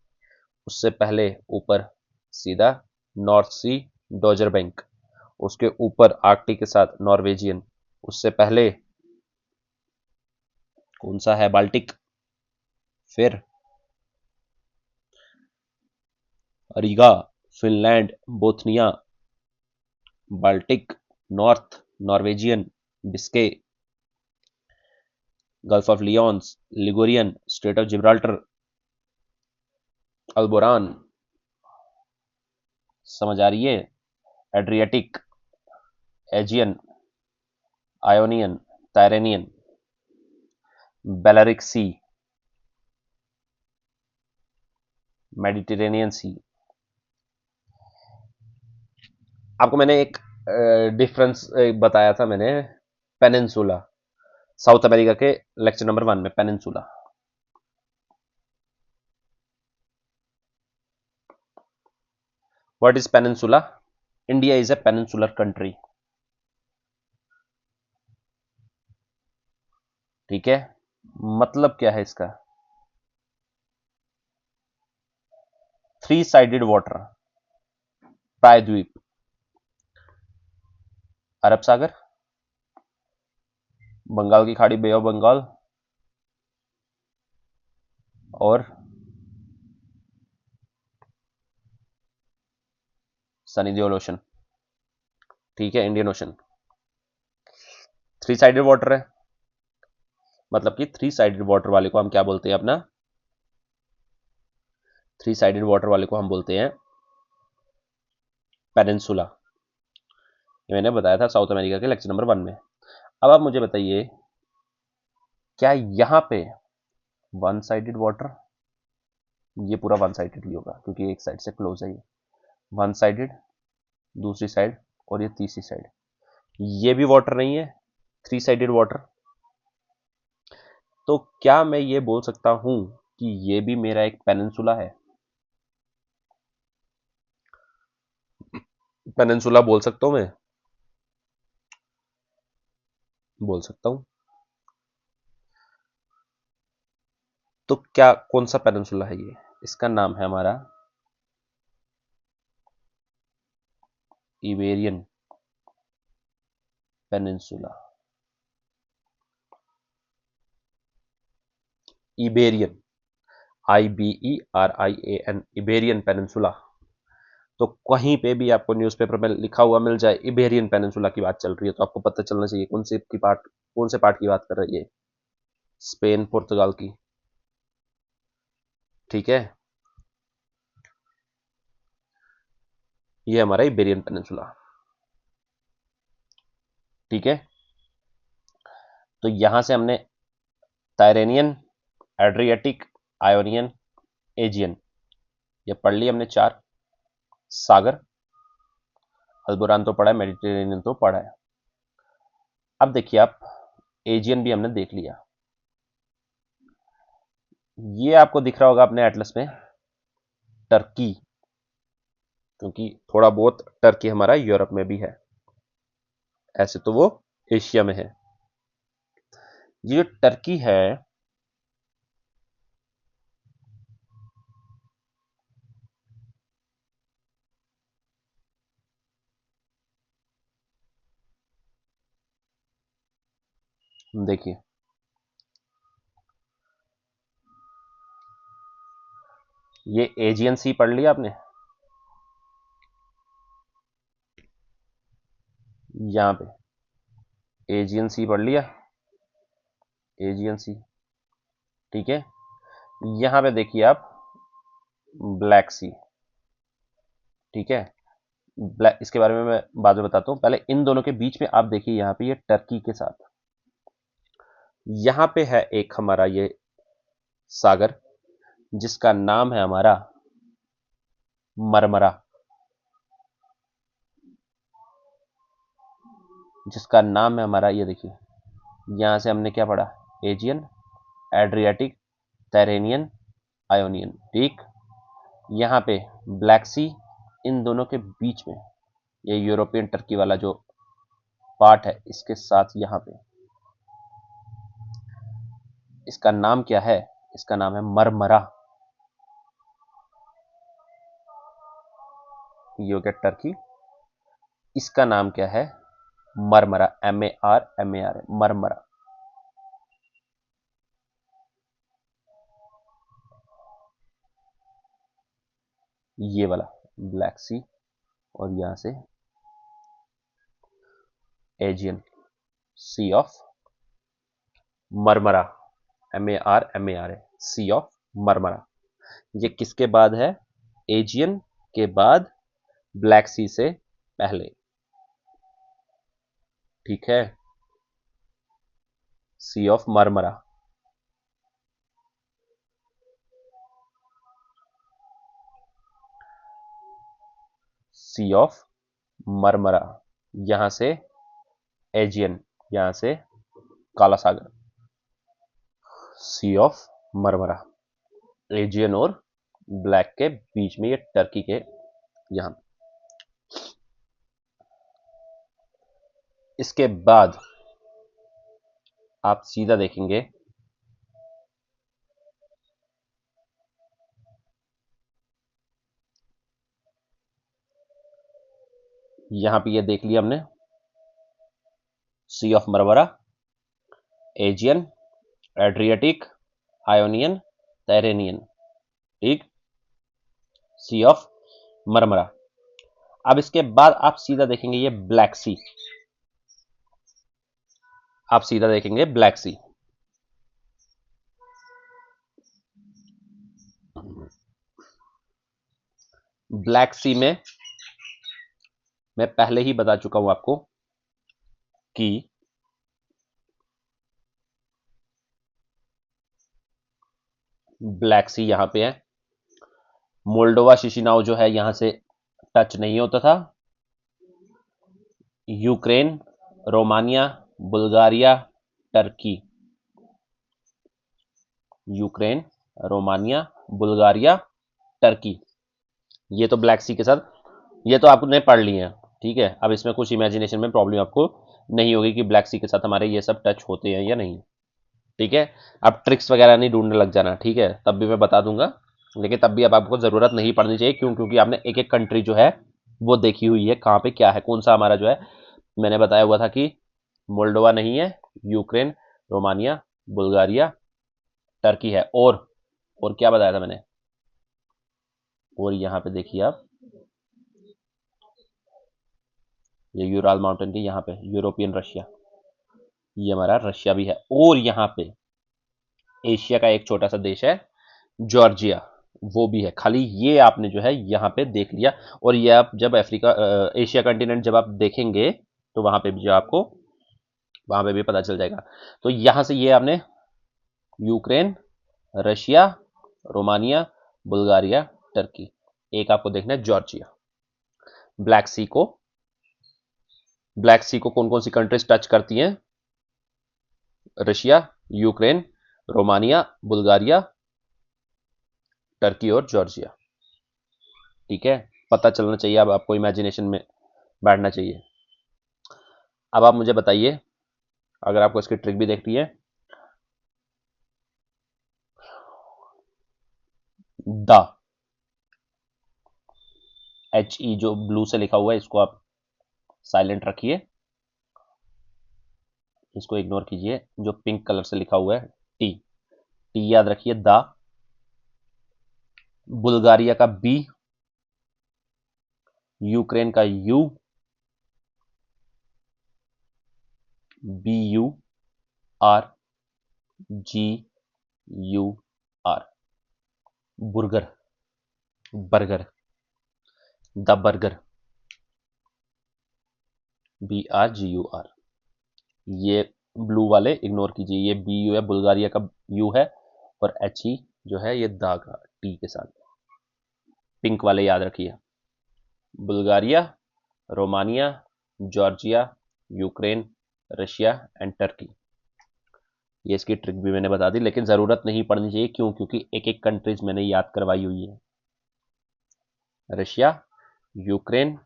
उससे पहले ऊपर सीधा नॉर्थ सी डोजर बैंक, उसके ऊपर आर्कटिक के साथ नॉर्वेजियन, उससे पहले कौन सा है, बाल्टिक, फिर Riga, Finland, Bothnia, Baltic, North, Norwegian, Biscay, Gulf of Lions, Ligurian, Strait of Gibraltar, Alboran. समझ आ रही है? Adriatic, Aegean, Ionian, Tyrrhenian, Balearic Sea, Mediterranean Sea. आपको मैंने एक डिफरेंस बताया था मैंने, पेनिनसुला, साउथ अमेरिका के लेक्चर नंबर 1 में, peninsula. What is peninsula? India is a peninsular country. ठीक है, मतलब क्या है इसका? थ्री साइडेड वाटर, प्रायद्वीप, अरब सागर, बंगाल की खाड़ी, बे ऑफ बंगाल, और सनी देओल ओशन। ठीक है, Indian ocean. Three sided water है, मतलब कि थ्री साइडेड वाटर वाले को हम क्या बोलते हैं अपना? थ्री साइडेड वाटर वाले को हम बोलते हैं पेनिनसुला। ये मैंने बताया था साउथ अमेरिका के लेक्चर नंबर 1 में। अब आप मुझे बताइए, क्या यहां पे वन साइडेड वाटर, ये पूरा वन साइडेड ही होगा क्योंकि एक साइड से क्लोज है ये, वन साइडेड, दूसरी साइड, और ये तीसरी साइड, ये भी वाटर नहीं है, थ्री साइडेड वाटर। तो क्या मैं ये बोल सकता हूं कि ये भी मेरा एक पेनिनसुला है? पेनिनसुला बोल सकता हूं मैं? बोल सकता हूं। तो क्या, कौन सा पेनिनसुला है ये? इसका नाम है हमारा Iberian peninsula. Iberian, IBERIAN, Iberian peninsula. तो कहीं पे भी आपको न्यूज़पेपर में लिखा हुआ मिल जाए इबेरियन पेनिनसुला की बात चल रही है, तो आपको पता चलना चाहिए कौन से पार्ट की बात कर रही है? स्पेन पुर्तगाल की। ठीक है, ये हमारा इबेरियन पेनिनसुला। ठीक है, तो यहां से हमने टायरेनियन, एड्रियाटिक, आयोनियन, एजियन, ये पढ़ ली हमने 4 सागर। अल्बोरान तो पढ़ा है, मेडिटेरेनियन तो पढ़ा है। अब देखिए आप, एजियन भी हमने देख लिया। ये आपको दिख रहा होगा अपने एटलस में, टर्की, क्योंकि थोड़ा बहुत टर्की हमारा यूरोप में भी है, ऐसे तो वो एशिया में है। ये जो टर्की है, देखिए ये एजियन सी पढ़ लिया आपने, यहां पे एजियन सी पढ़ लिया, एजियन सी, ठीक है। यहां पे देखिए आप ब्लैक सी, ठीक है। ब्लैक, इसके बारे में मैं बाद में बताता हूं, पहले इन दोनों के बीच में आप देखिए यहां पे ये टर्की के साथ, यहां पे है एक हमारा ये सागर जिसका नाम है हमारा मरमरा, जिसका नाम है हमारा, ये देखिए यहां से हमने क्या पढ़ा, एजियन, एड्रियाटिक, तैरेनियन, आयोनियन, ठीक। यहां पे ब्लैक सी, इन दोनों के बीच में ये यूरोपियन टर्की वाला जो पार्ट है इसके साथ यहां पे इसका नाम क्या है, इसका नाम है मरमरा। ये हो गया टर्की, इसका नाम क्या है, मरमरा, MAR मरमरा। ये वाला ब्लैक सी, और यहां से Aegean C of Marmara, MAR sea of Marmara. ये किसके बाद है, एजियन के बाद, ब्लैक सी से पहले, ठीक है, Sea of Marmara. Sea of Marmara, यहां से एजियन, यहां से काला सागर, सी ऑफ मरमरा, एजियन और ब्लैक के बीच में, ये टर्की के यहां। इसके बाद आप सीधा देखेंगे, यहां पे ये देख लिया हमने, Sea of Marmara, Aegean, Adriatic, Ionian, Tyrrhenian, ठीक, सी ऑफ मरमरा। अब इसके बाद आप सीधा देखेंगे ये ब्लैक सी, आप सीधा देखेंगे ब्लैक सी, ब्लैक सी में मैं पहले ही बता चुका हूं आपको कि ब्लैक सी यहां पे है, मोल्डोवा शिशिनाव जो है यहां से टच नहीं होता था, Ukraine, Romania, Bulgaria, Turkey, Ukraine, Romania, Bulgaria, Turkey, ये तो ब्लैक सी के साथ, ये तो आपने पढ़ लिए हैं, ठीक है। अब इसमें कुछ इमेजिनेशन में प्रॉब्लम आपको नहीं होगी कि ब्लैक सी के साथ हमारे ये सब टच होते हैं या नहीं, ठीक है। अब ट्रिक्स वगैरह नहीं ढूंढने लग जाना, ठीक है, तब भी मैं बता दूंगा, लेकिन तब भी अब आपको जरूरत नहीं पड़नी चाहिए, क्यों, क्योंकि आपने एक एक कंट्री जो है वो देखी हुई है, कहाँ पे क्या है, कौन सा हमारा जो है, मैंने बताया हुआ था कि मोल्डोवा नहीं है, यूक्रेन, रोमानिया, बुल्गारिया, टर्की है, और क्या बताया था मैंने, और यहां पे देखिए आप, ये यूराल माउंटेन के यहाँ पे यूरोपियन रशिया, ये हमारा रशिया भी है, और यहाँ पे एशिया का एक छोटा सा देश है जॉर्जिया, वो भी है। खाली ये आपने जो है यहाँ पे देख लिया, और ये आप जब अफ्रीका, एशिया कंटिनेंट जब आप देखेंगे तो वहां पे भी जो आपको वहां पे भी पता चल जाएगा। तो यहां से ये आपने Ukraine, Russia, Romania, Bulgaria, Turkey, एक आपको देखना है जॉर्जिया। ब्लैक सी को, ब्लैक सी को कौन कौन सी कंट्रीज टच करती हैं, Russia, Ukraine, Romania, Bulgaria, Turkey और जॉर्जिया, ठीक है। पता चलना चाहिए, अब आपको इमेजिनेशन में बैठना चाहिए। अब आप मुझे बताइए, अगर आपको इसकी ट्रिक भी देखनी है, द, HE जो ब्लू से लिखा हुआ है इसको आप साइलेंट रखिए, इसको इग्नोर कीजिए, जो पिंक कलर से लिखा हुआ है टी, टी याद रखिए, द, बुल्गारिया का बी, यूक्रेन का U, BURGUR, burger, burger, the burger, BRGUR। ये ब्लू वाले इग्नोर कीजिए, ये BU है, बुल्गारिया का यू है, और HE जो है ये दा का टी के साथ। पिंक वाले याद रखिए, Bulgaria, Romania, Georgia, Ukraine, Russia and Turkey. ये इसकी ट्रिक भी मैंने बता दी, लेकिन ज़रूरत नहीं पड़नी चाहिए। क्यों? क्योंकि एक एक कंट्रीज मैंने याद करवाई हुई है। रशिया, यूक्रेन,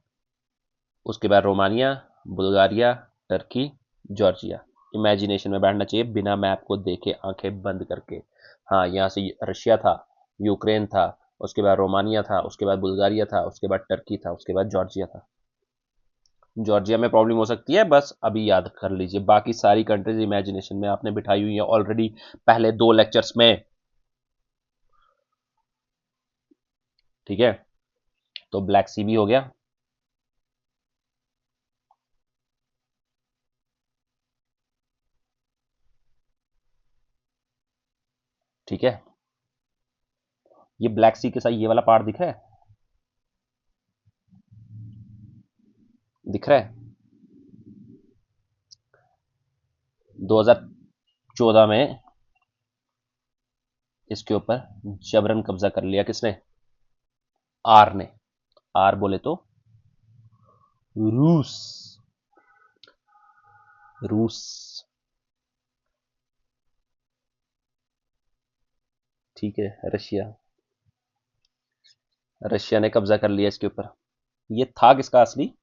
उसके बाद Romania, Bulgaria, Turkey, Georgia. Imagination में बैठना चाहिए, बिना मैप को देखे, आंखें बंद करके। हाँ, यहाँ से रशिया था, यूक्रेन था, उसके बाद रोमानिया था, उसके बाद बुल्गारिया था, उसके बाद टर्की था, उसके बाद जॉर्जिया था। जॉर्जिया में प्रॉब्लम हो सकती है, बस अभी याद कर लीजिए। बाकी सारी कंट्रीज इमेजिनेशन में आपने बिठाई हुई है ऑलरेडी पहले 2 लेक्चर्स में। ठीक है, तो ब्लैक सी भी हो गया। ठीक है, ये ब्लैक सी के साथ ये वाला पार्ट दिख रहा है, दिख रहा है। 2014 में इसके ऊपर जबरन कब्जा कर लिया किसने? आर ने। आर बोले तो रूस, रूस। ठीक है, रशिया, रशिया ने कब्जा कर लिया इसके ऊपर। ये था किसका असली?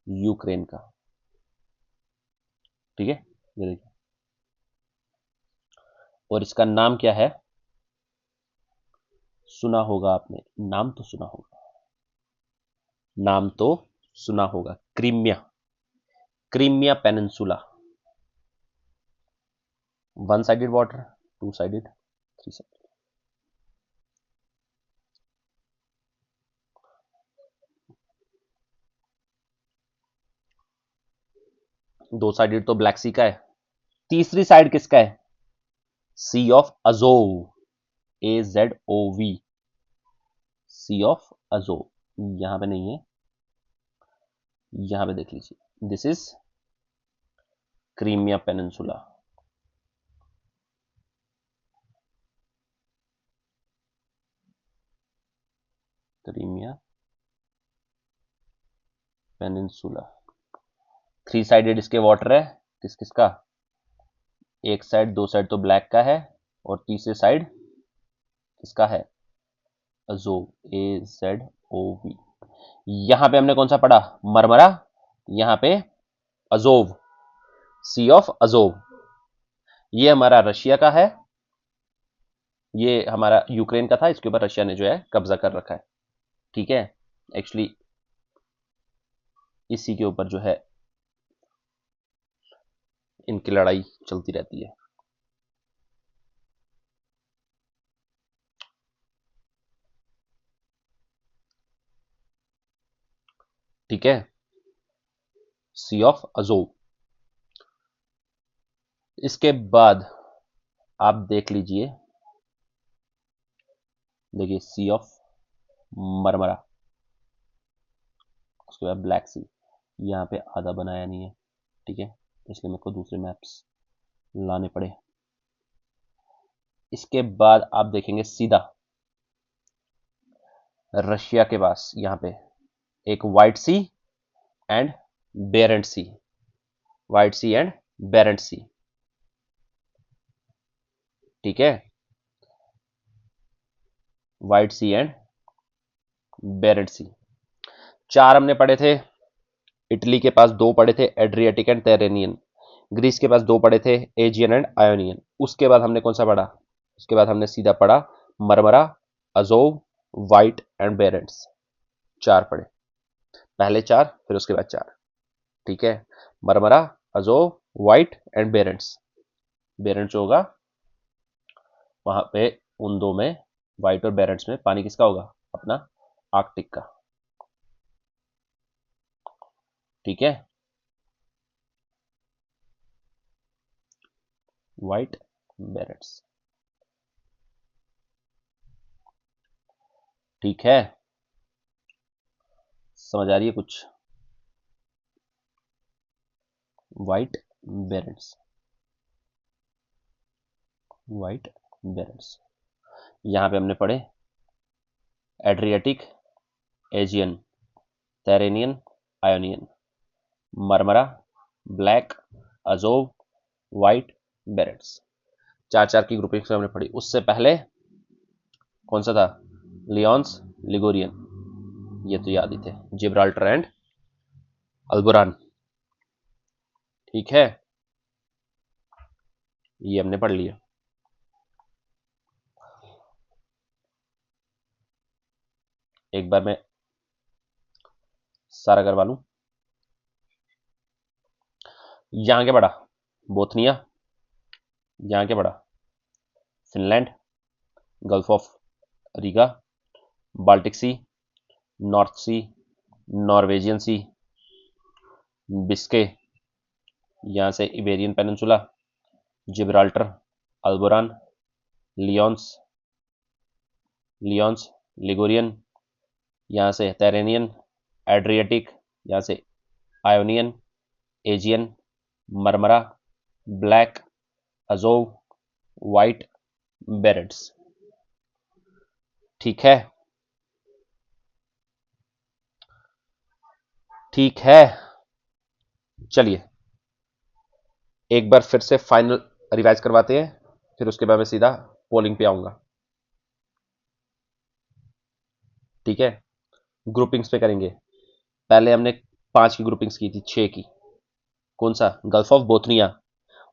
यूक्रेन का। ठीक है, ये देखिए, और इसका नाम क्या है? सुना होगा आपने, नाम तो सुना होगा, नाम तो सुना होगा, Crimea, Crimea peninsula. 1 sided water, 2 sided, 3 sided. 2 sided तो ब्लैक सी का है। तीसरी साइड किसका है? Sea of Azov, AZOV, Sea of Azov. यहां पे नहीं है, यहां पे देख लीजिए, this is Crimea peninsula. Crimea peninsula. 3 sided इसके वाटर है, किस किसका? एक साइड, 2 साइड तो ब्लैक का है, और तीसरी साइड किसका है? Azov, AZOV। यहां पे हमने कौन सा पढ़ा? मरमरा। यहां पे अजोव, सी ऑफ अजोव। ये हमारा रशिया का है, ये हमारा यूक्रेन का था, इसके ऊपर रशिया ने जो है कब्जा कर रखा है। ठीक है, एक्चुअली इसी के ऊपर जो है इनकी लड़ाई चलती रहती है। ठीक है, सी ऑफ अजोव। इसके बाद आप देख लीजिए, देखिए सी ऑफ मरमरा, उसके बाद ब्लैक सी। यहाँ पे आधा बनाया नहीं है, ठीक है, इसलिए मेरे को दूसरे मैप्स लाने पड़े। इसके बाद आप देखेंगे सीधा रशिया के पास यहाँ पे एक White Sea and Barents Sea, White Sea and Barents Sea. ठीक है, व्हाइट सी एंड बेरेंट सी। 4 हमने पढ़े थे। इटली के पास 2 पढ़े थे, एड्रियाटिक एंड टेरेनियन। ग्रीस के पास 2 पढ़े थे, एजियन एंड आयोनियन। उसके बाद हमने कौन सा पढ़ा? उसके बाद हमने सीधा पढ़ा Marmara, Azov, white and Barents. 4 पढ़े, पहले 4 फिर उसके बाद 4। ठीक है, Marmara, Azov, white and Barents. Barents होगा वहां पे, उन 2 में, व्हाइट और बेरेंट्स में पानी किसका होगा? अपना आर्कटिक का। ठीक है, व्हाइट बेरेट्स। ठीक है, समझ आ रही है कुछ? White Barents, White Barents. यहां पे हमने पढ़े Adriatic, Aegean, Tyrrhenian, Ionian, Marmara, Black, Azov, White Barents. चार चार की ग्रुपिंग से हमने पढ़ी। उससे पहले कौन सा था? लियोन्स, लिगोरियन, ये तो याद ही थे, जिब्राल्टर एंड अल्बुरान। ठीक है, ये हमने पढ़ लिया। एक बार मैं सारा करवा लूं। यहां के पढ़ा बोथनिया, यहां के पढ़ा Finland, Gulf of Riga, Baltic Sea, North Sea, Norwegian Sea, Biscay, यहां से Iberian peninsula, Gibraltar, Alboran, Lions, Lions, Ligurian, यहां से टेरेनियन, एड्रियाटिक, यहां से Ionian, Aegean, Marmara, Black, Azov, White Barents. ठीक है, ठीक है। चलिए एक बार फिर से फाइनल रिवाइज करवाते हैं, फिर उसके बाद मैं सीधा पोलिंग पे आऊंगा। ठीक है, ग्रुपिंग्स पे करेंगे। पहले हमने 5 की ग्रुपिंग्स की थी, 6 की। कौन सा? गल्फ ऑफ बोथनिया,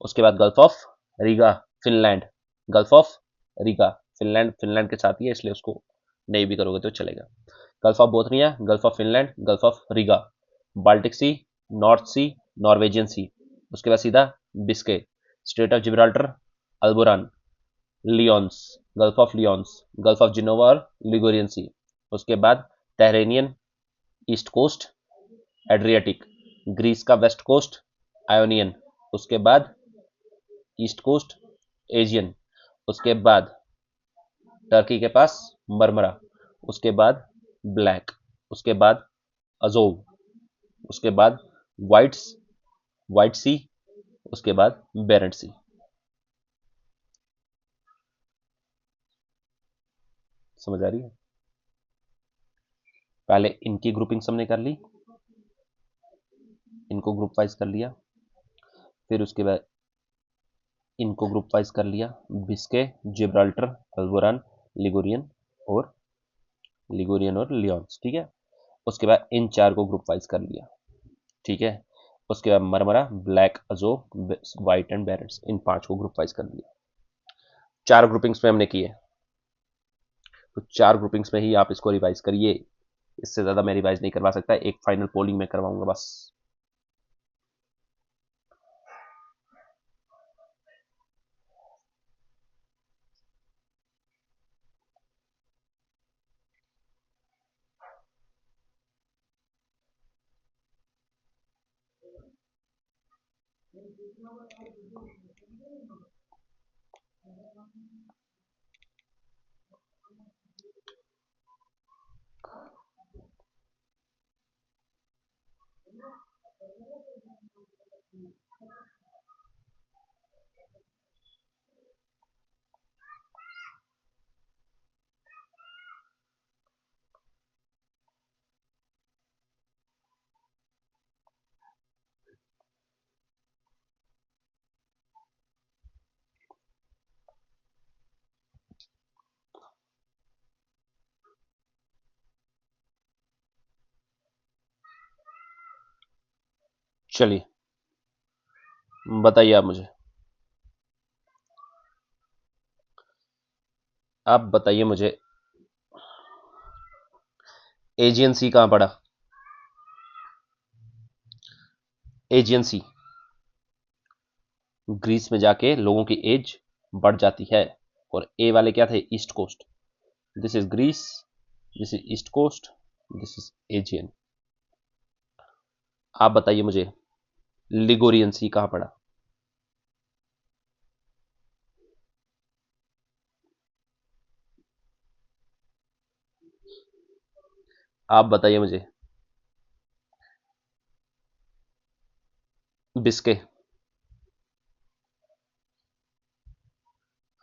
उसके बाद gulf of Riga Finland, Gulf of Riga Finland, Finland के साथ ही है इसलिए उसको नहीं भी करोगे तो चलेगा। Gulf of Bothnia, Gulf of Finland, Gulf of Riga, Baltic Sea, North Sea, Norwegian Sea, उसके बाद सीधा Biscay, straight of Gibraltar, Alboran, Lions, Gulf of Lions, Gulf of Genoa और लिगोरियन सी, उसके बाद Tyrrhenian, east coast, Adriatic, Greece का west coast, Ionian, उसके बाद east coast, Aegean, उसके बाद टर्की के पास मरमरा, उसके बाद ब्लैक, उसके बाद अजोव, उसके बाद व्हाइट सी, उसके बाद बेरेंट सी। समझ आ रही है? पहले इनकी ग्रुपिंग हमने कर ली, इनको ग्रुप वाइज कर लिया, फिर उसके बाद इनको ग्रुप वाइज कर लिया, बिस्के, जिब्राल्टर, अल्बुरान, लिगोरियन और लियोन्स। ठीक है, उसके बाद इन 4 को ग्रुप वाइज कर लिया। ठीक है, उसके बाद मरमरा, ब्लैक, अजो, व्हाइट एंड बेरेंट्स, इन 5 को ग्रुप वाइज कर लिया। 4 ग्रुपिंग्स में हमने किए, तो 4 ग्रुपिंग्स में ही आप इसको रिवाइज करिए। इससे ज्यादा मैं रिवाइज नहीं करवा सकता, एक फाइनल पोलिंग में करवाऊंगा बस। चलिए बताइए आप बताइए मुझे एजियन सी कहां पड़ा? एजियन सी, ग्रीस में जाके लोगों की एज बढ़ जाती है। और ए वाले क्या थे? East coast. This is Greece, this is east coast, this is Aegean. आप बताइए मुझे लिगोरियन सी कहां पड़ा? आप बताइए मुझे। बिस्के।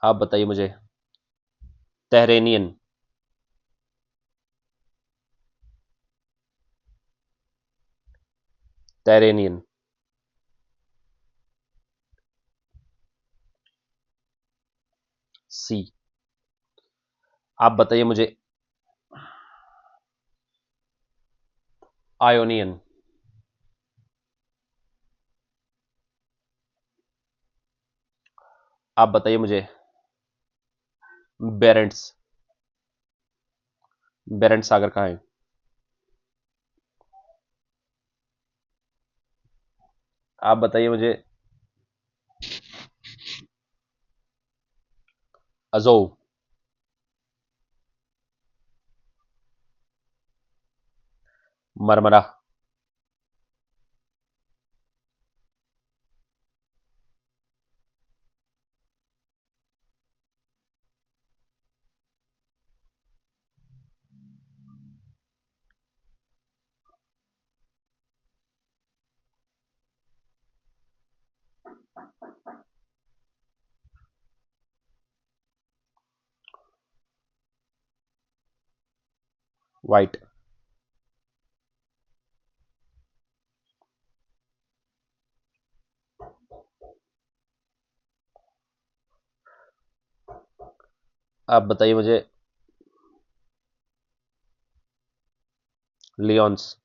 आप बताइए मुझे। तेहरेनियन। तेहरेनियन। सी। आप बताइए मुझे। आयोनियन। आप बताइए मुझे। बेरेंट्स। बेरेंट सागर कहाँ है? आप बताइए मुझे। अजोव। मरमरा। वाइट। आप बताइए मुझे। Lions.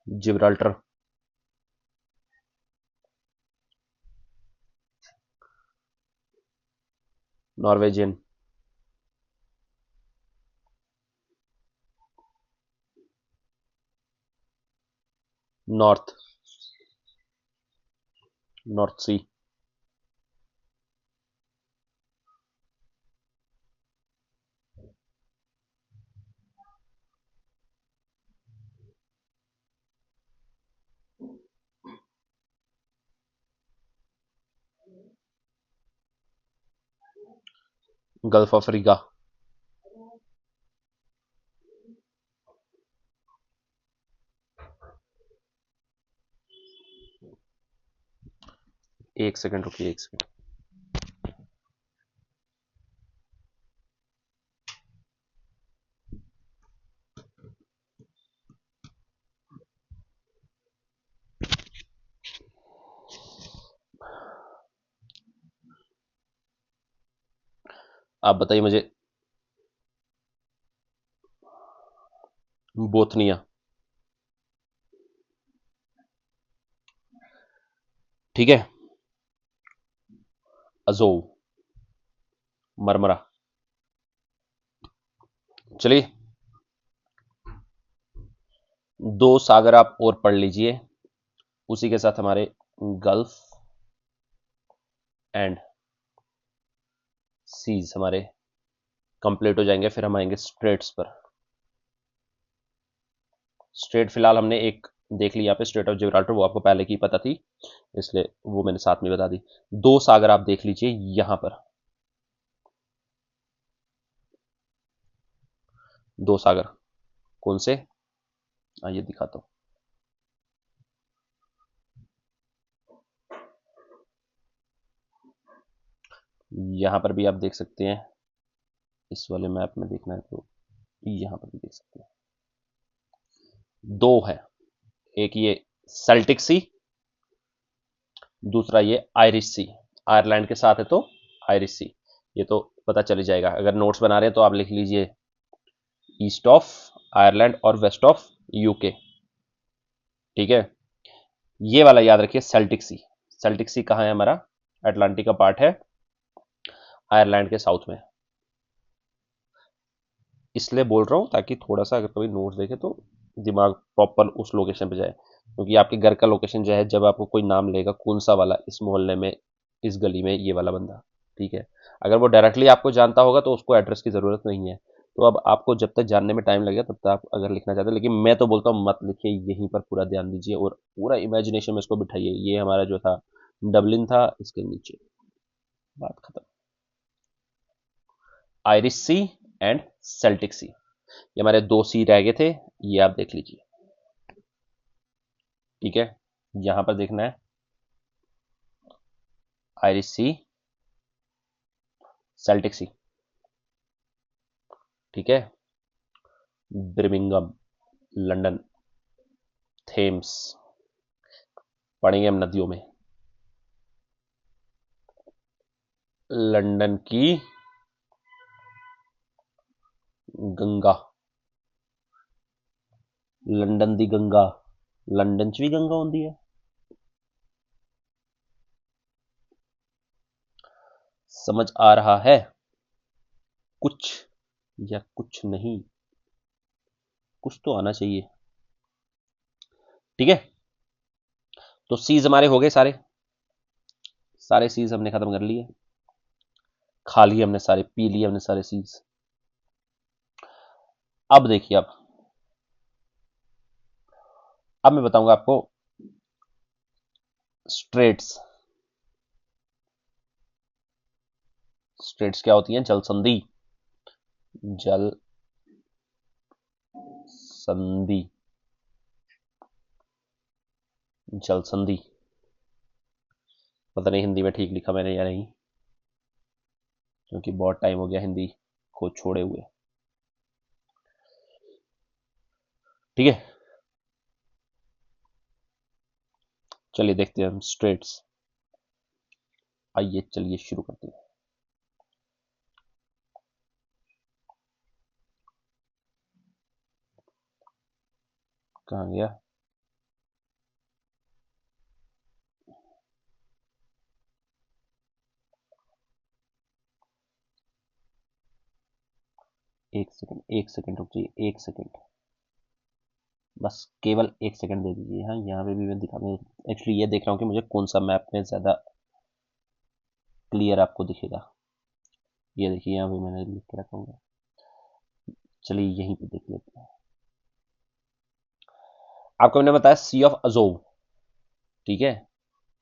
Gibraltar. Norwegian. North. North Sea. Gulf Africa. एक सेकंड रुकिए, एक सेकंड। आप बताइए मुझे। बोथनिया। ठीक है। अजोव। मरमरा। चलिए, दो सागर आप और पढ़ लीजिए। उसी के साथ हमारे गल्फ एंड सीज हमारे कंप्लीट हो जाएंगे। फिर हम आएंगे स्ट्रेट्स पर। स्ट्रेट फिलहाल हमने एक देख ली यहाँ पे, स्ट्रेट ऑफ जिब्राल्टर, वो आपको पहले की पता थी, इसलिए वो मैंने साथ में बता दी। दो सागर आप देख लीजिए यहां पर। दो सागर कौन से? आइए दिखाता हूं। यहां पर भी आप देख सकते हैं, इस वाले मैप में देखना है तो यहां पर भी देख सकते हैं। दो है, एक ये सेल्टिक सी, दूसरा ये आयरिश सी। आयरलैंड के साथ है तो आयरिश सी। ये तो पता चल ही जाएगा। अगर नोट्स बना रहे हैं तो आप लिख लीजिए ईस्ट ऑफ आयरलैंड और वेस्ट ऑफ यूके। ठीक है। ये वाला याद रखिए, सेल्टिक सी। सेल्टिक सी कहाँ है? हमारा अटलांटिक का पार्ट है, आयरलैंड के साउथ में। इसलिए बोल रहा हूँ ताकि थोड़ा सा अगर कभी नोट्स देखे तो दिमाग प्रॉपर उस लोकेशन पे जाए, क्योंकि आपके घर का लोकेशन जो है, जब आपको कोई नाम लेगा कौन सा वाला, इस मोहल्ले में, इस गली में ये वाला बंदा, ठीक है। अगर वो डायरेक्टली आपको जानता होगा तो उसको एड्रेस की जरूरत नहीं है, तो अब आपको जब तक जानने में टाइम लगेगा तब तक आप अगर लिखना चाहते हैं, लेकिन मैं तो बोलता हूँ मत लिखिए, यहीं पर पूरा ध्यान दीजिए और पूरा इमेजिनेशन में इसको बिठाइए। ये हमारा जो था डबलिन था, इसके नीचे, बात खत्म। आयरिश सी एंड सेल्टिक सी, ये हमारे 2 सी रह गए थे, ये आप देख लीजिए। ठीक है, यहां पर देखना है आयरिश सी, सेल्टिक सी। ठीक है, बर्मिंघम, लंदन, थेम्स, पढ़ेंगे हम नदियों में। लंदन की गंगा, लंदन दी गंगा, लंदन च भी गंगा होती है। समझ आ रहा है कुछ या कुछ नहीं? कुछ तो आना चाहिए। ठीक है, तो सीज हमारे हो गए, सारे सारे सीज हमने खत्म कर लिए, खा लिए हमने सारे, पी लिए हमने सारे सीज। अब देखिए, अब मैं बताऊंगा आपको स्ट्रेट्स। स्ट्रेट्स क्या होती हैं? जल संधि, जल संधि, जल संधि। पता नहीं हिंदी में ठीक लिखा मैंने या नहीं, क्योंकि बहुत टाइम हो गया हिंदी को छोड़े हुए। ठीक है, चलिए देखते हैं हम स्ट्रेट्स। आइए चलिए शुरू करते हैं। कहाँ गया? एक सेकंड रुक जाइए, एक सेकंड, बस केवल एक सेकंड दे दीजिए। हाँ, यहाँ पे भी मैं दिखाऊंगा। एक्चुअली ये देख रहा हूँ कि मुझे कौन सा मैप में ज़्यादा क्लियर आपको दिखेगा। ये देखिए, यहाँ पे मैंने लिख के रखा हूँ। चलिए यहीं पे देख लेते हैं। आपको मैंने बताया सी ऑफ अजोव। ठीक है,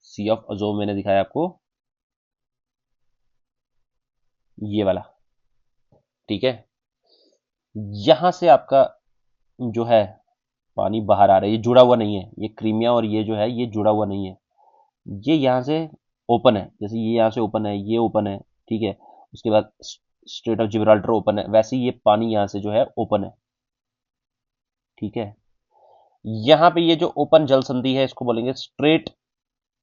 सी ऑफ अजोव मैंने दिखाया आपको, ये वाला। ठीक है, यहां से आपका जो है पानी बाहर आ रहा है, ये जुड़ा हुआ नहीं है, ये क्रीमिया और ये जो है ये जुड़ा हुआ नहीं है, ये यहां से ओपन है। जैसे ये यहां से ओपन है, ये ओपन है। ठीक है, उसके बाद स्ट्रेट ऑफ जिब्राल्टर ओपन है, वैसे ही ये पानी यहां से जो है ओपन है। ठीक है, यहां पे ये जो ओपन जल संधि है इसको बोलेंगे स्ट्रेट,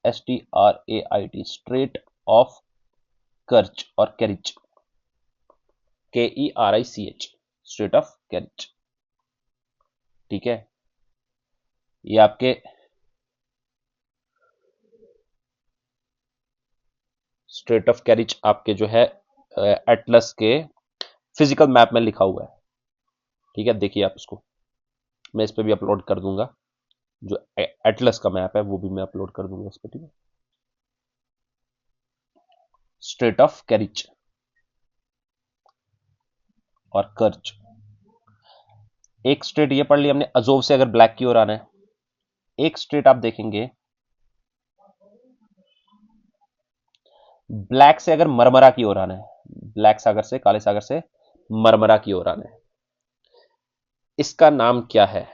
STRAIT, स्ट्रेट ऑफ कर्च और कैरिच, KERICH, स्ट्रेट ऑफ कैरिच। ठीक है, ये आपके स्ट्रेट ऑफ कैरिच आपके जो है एटलस के फिजिकल मैप में लिखा हुआ है। ठीक है, देखिए आप इसको, मैं इस पर भी अपलोड कर दूंगा, जो एटलस का मैप है वो भी मैं अपलोड कर दूंगा इस पर। ठीक है, स्ट्रेट ऑफ कैरिच और कर्च। एक स्ट्रेट ये पढ़ लिया हमने, अजोव से अगर ब्लैक की ओर आना है। एक स्ट्रेट आप देखेंगे ब्लैक से अगर मरमरा की ओर आना है, ब्लैक सागर से, काले सागर से मरमरा की ओर आना है, इसका नाम क्या है?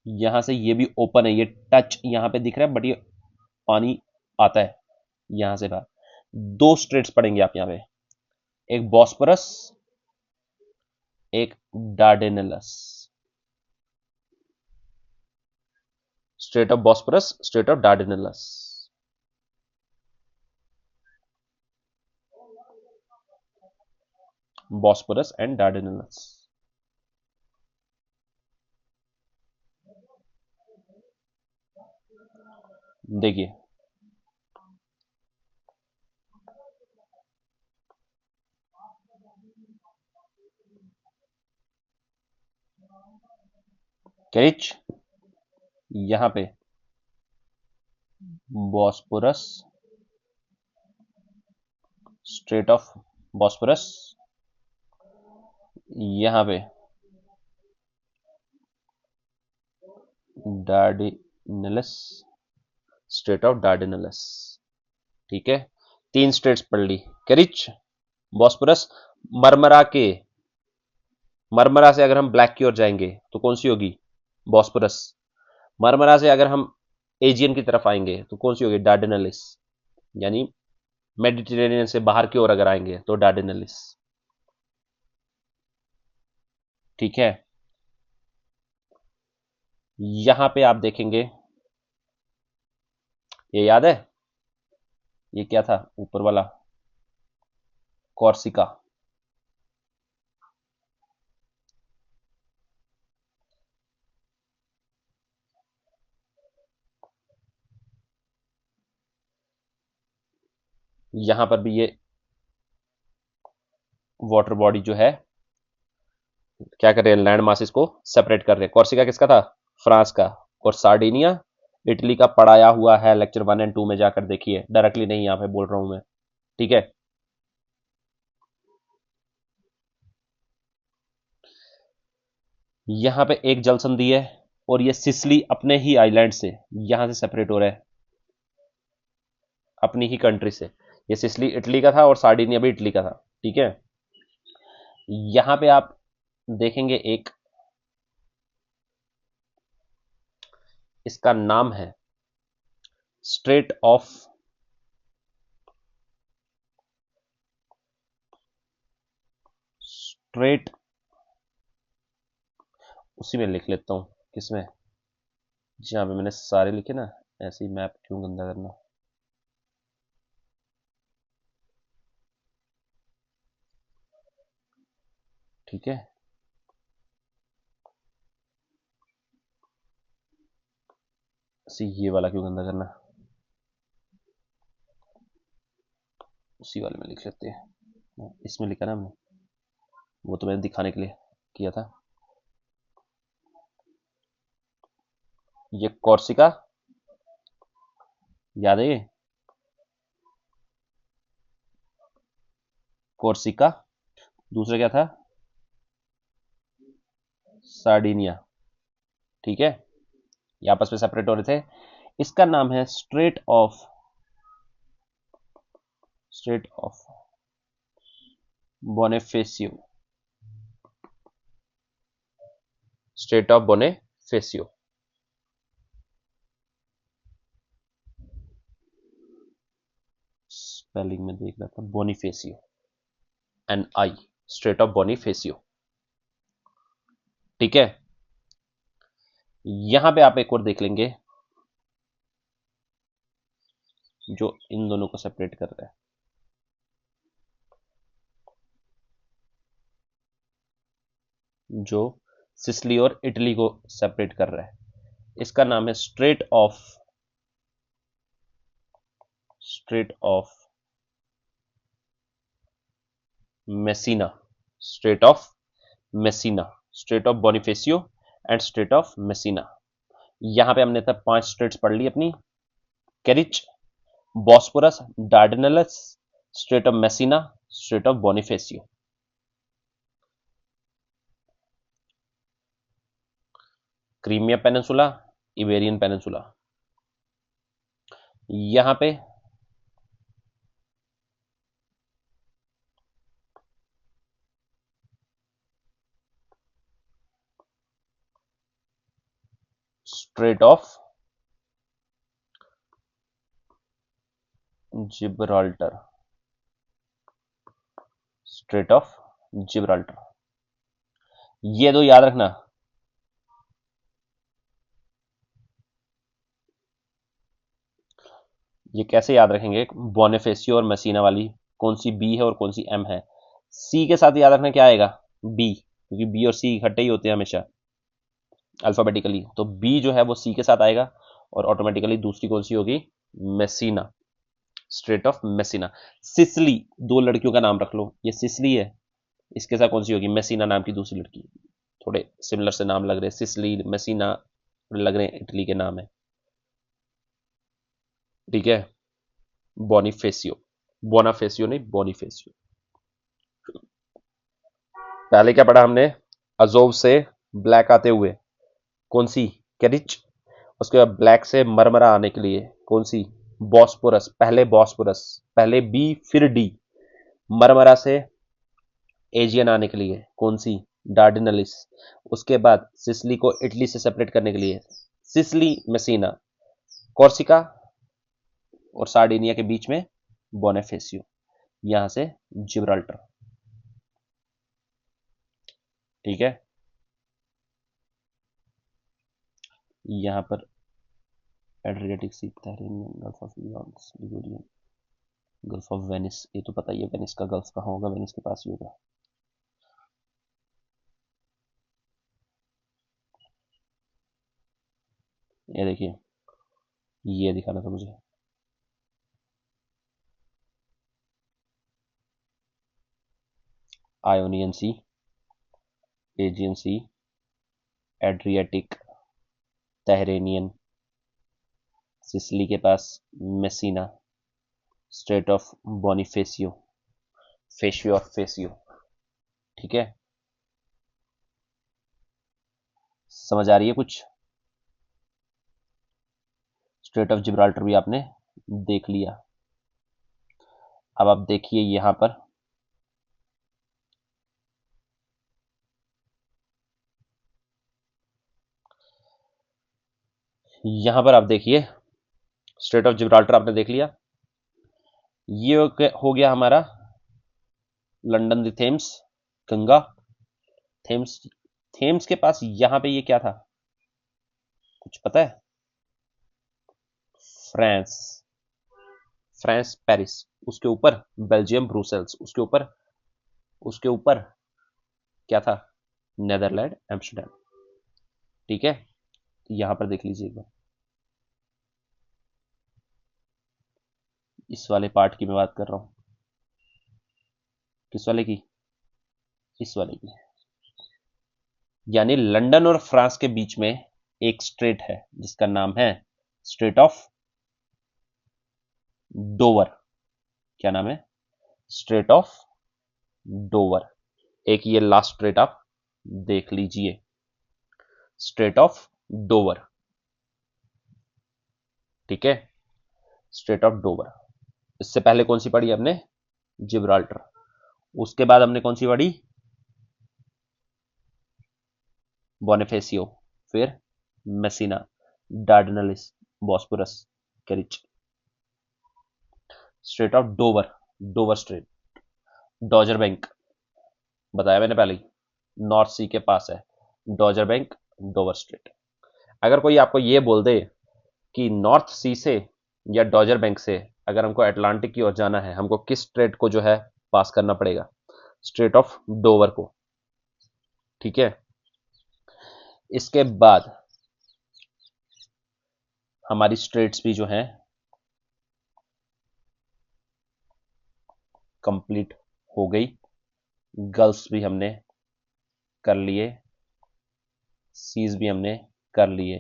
यहां से ये भी ओपन है, ये टच यहां पे दिख रहा है, बट ये पानी आता है यहां से बाहर। 2 स्ट्रेट्स पढ़ेंगे आप यहां पे, एक बॉस्फोरस, एक Dardanelles. Strait of Bosphorus, Strait of Dardanelles. Bosphorus and Dardanelles. देखिए, कैरिच, यहां पे बॉस्फोरस, स्ट्रेट ऑफ बॉस्फोरस, यहां पे डार्डिनलस, स्टेट ऑफ डार्डिनलस। ठीक है, 3 स्टेट्स पढ़ ली। कैरिच, बॉस्फोरस, मरमरा के, मरमरा से अगर हम ब्लैक की ओर जाएंगे तो कौन सी होगी? बॉस्फोरस। मरमरा से अगर हम एजियन की तरफ आएंगे तो कौन सी होगी? डार्डिनलिस। यानी मेडिटेरेनियन से बाहर की ओर अगर आएंगे तो डार्डिनलिस। ठीक है, यहां पे आप देखेंगे, ये याद है, ये क्या था ऊपर वाला? कॉर्सिका। यहां पर भी ये वाटर बॉडी जो है क्या कर रहे हैं? लैंड मासेस को सेपरेट कर रहे हैं। कॉर्सिका किसका था? फ्रांस का। और सार्डिनिया इटली का पढ़ाया हुआ है, लेक्चर 1 एंड 2 में जाकर देखिए, डायरेक्टली नहीं यहां पे बोल रहा हूं मैं। ठीक है, यहां पे एक जल संधि है और ये सिसली अपने ही आइलैंड से यहां से सेपरेट हो रहा है, अपनी ही कंट्री से। ये सिसली इटली का था और सार्डिनिया भी इटली का था। ठीक है, यहां पे आप देखेंगे एक, इसका नाम है स्ट्रेट ऑफ, स्ट्रेट, उसी में लिख लेता हूं, किसमें? जहां पे मैंने सारे लिखे ना, ऐसे ही मैप क्यों गंदा करना। ठीक है, सी ये वाला क्यों गंदा करना, उसी वाले में लिख लेते हैं। इसमें लिखा ना हमने, वो तो मैंने दिखाने के लिए किया था। ये कॉर्सिका, याद है ये? कॉर्सिका। दूसरा क्या था? सार्डिनिया। ठीक है, ये आपस में सेपरेट हो रहे थे। इसका नाम है Strait of Bonifacio, Strait of Bonifacio. Spelling में देख रहा था, Bonifacio, N I, Strait of Bonifacio. ठीक है, यहां पे आप एक और देख लेंगे जो इन दोनों को सेपरेट कर रहा है, जो सिसली और इटली को सेपरेट कर रहा है। इसका नाम है Strait of Messina, Strait of Messina, Strait of Bonifacio and Strait of Messina. यहां पे हमने तब 5 स्ट्रेट्स पढ़ ली अपनी। Kerch, Bosphorus, Dardanelles, Strait of Messina, Strait of Bonifacio. Crimea peninsula, Iberian peninsula. यहां पे Strait of Gibraltar, Strait of Gibraltar. ये दो याद रखना। ये कैसे याद रखेंगे? बोनेफेसियो और मसीना वाली कौन सी बी है और कौन सी एम है? सी के साथ याद रखना क्या आएगा? बी, क्योंकि बी और सी इकट्ठे ही होते हैं हमेशा अल्फाबेटिकली। तो बी जो है वो सी के साथ आएगा और ऑटोमेटिकली दूसरी कौन सी होगी? Messina, Strait of Messina. Sicily, दो लड़कियों का नाम रख लो, ये सिसली है, इसके साथ कौन सी होगी? मेसिना नाम की दूसरी लड़की। थोड़े सिमिलर से नाम लग रहे हैं, सिसली, मेसिना लग रहे हैं इटली के नाम है। ठीक है, बोनीफेसियो, बोनाफेसियो नहीं, बोनीफेसियो। पहले क्या पढ़ा हमने? अजोव से ब्लैक आते हुए कौन सी? केरिच। उसके बाद ब्लैक से मरमरा आने के लिए कौन सी? बॉस्पोरस। पहले बॉस्पोरस, पहले बी फिर डी। मरमरा से एजियन आने के लिए कौन सी? डार्डिनलिस। उसके बाद सिसिली को इटली से सेपरेट करने के लिए सिसिली मेसिना। कॉर्सिका और सार्डिनिया के बीच में बोनेफेसियो। यहां से जिब्राल्टर। ठीक है, यहां पर Adriatic Sea, Tyrrhenian, Gulf of Lions, Ligurian, Gulf of Venice. ये तो पता ही है वेनिस का गल्फ कहाँ होगा, वेनिस के पास ही होगा। ये देखिए, ये दिखाना था मुझे। आयोनियन सी, एजियन सी, एड्रियाटिक, तहरेनियन, सिसिली के पास मेसिना, स्ट्रेट ऑफ बोनिफेसियो, फेशियो और फेसियो। ठीक है, समझ आ रही है कुछ? स्ट्रेट ऑफ जिब्राल्टर भी आपने देख लिया। अब आप देखिए यहां पर, यहां पर आप देखिए स्ट्रेट ऑफ जिब्राल्टर आपने देख लिया। ये हो गया हमारा London the Thames, Ganga. Thames, Thames के पास यहां पे ये क्या था, कुछ पता है? फ्रांस। फ्रांस पेरिस, उसके ऊपर बेल्जियम ब्रुसेल्स, उसके ऊपर क्या था? Netherland Amsterdam. ठीक है, यहां पर देख लीजिए एक बार, इस वाले पार्ट की मैं बात कर रहा हूं। किस वाले की? इस वाले की। यानी लंदन और फ्रांस के बीच में एक स्ट्रेट है जिसका नाम है स्ट्रेट ऑफ डोवर। क्या नाम है? Strait of Dover. एक ये लास्ट स्ट्रेट आप देख लीजिए, स्ट्रेट ऑफ डोवर। ठीक है, स्ट्रेट ऑफ डोवर। इससे पहले कौन सी पढ़ी हमने? जिब्राल्टर। उसके बाद हमने कौन सी पढ़ी? बोनिफेसियो। फिर Messina, Dardanelles, Bosphorus, Kerch. Strait of Dover, Dover Strait, Dogger Bank, बताया मैंने पहले ही, नॉर्थ सी के पास है डॉजर बैंक, डोवर स्ट्रेट। अगर कोई आपको ये बोल दे कि नॉर्थ सी से या डॉजर बैंक से अगर हमको अटलांटिक की ओर जाना है, हमको किस स्ट्रेट को जो है पास करना पड़ेगा? स्ट्रेट ऑफ डोवर को। ठीक है, इसके बाद हमारी स्ट्रेट्स भी जो हैं कंप्लीट हो गई। गल्फ्स भी हमने कर लिए, सीज भी हमने कर लिए,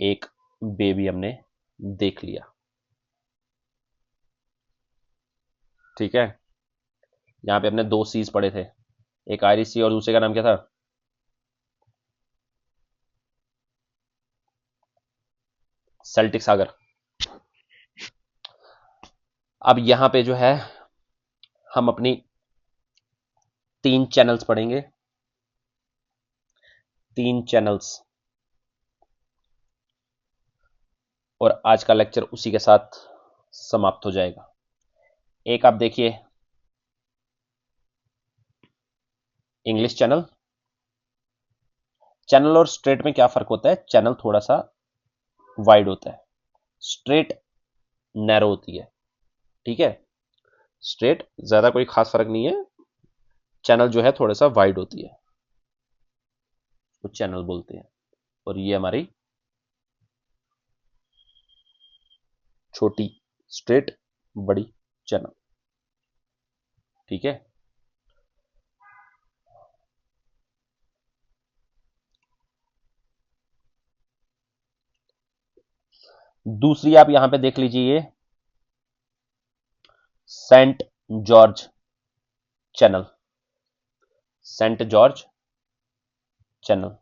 एक बे भी हमने देख लिया। ठीक है, यहां पे हमने दो सीज पढ़े थे, एक आयरिश सी और दूसरे का नाम क्या था? सेल्टिक सागर। अब यहां पे जो है हम अपनी 3 चैनल्स पढ़ेंगे, 3 चैनल्स, और आज का लेक्चर उसी के साथ समाप्त हो जाएगा। एक आप देखिए इंग्लिश चैनल। चैनल और स्ट्रेट में क्या फर्क होता है? चैनल थोड़ा सा वाइड होता है, स्ट्रेट नैरो होती है। ठीक है, स्ट्रेट ज्यादा कोई खास फर्क नहीं है, चैनल जो है थोड़ा सा वाइड होती है, वो चैनल बोलते हैं। और ये हमारी छोटी स्ट्रेट, बड़ी चैनल। ठीक है, दूसरी आप यहां पे देख लीजिए, ये Saint George channel. Saint George channel,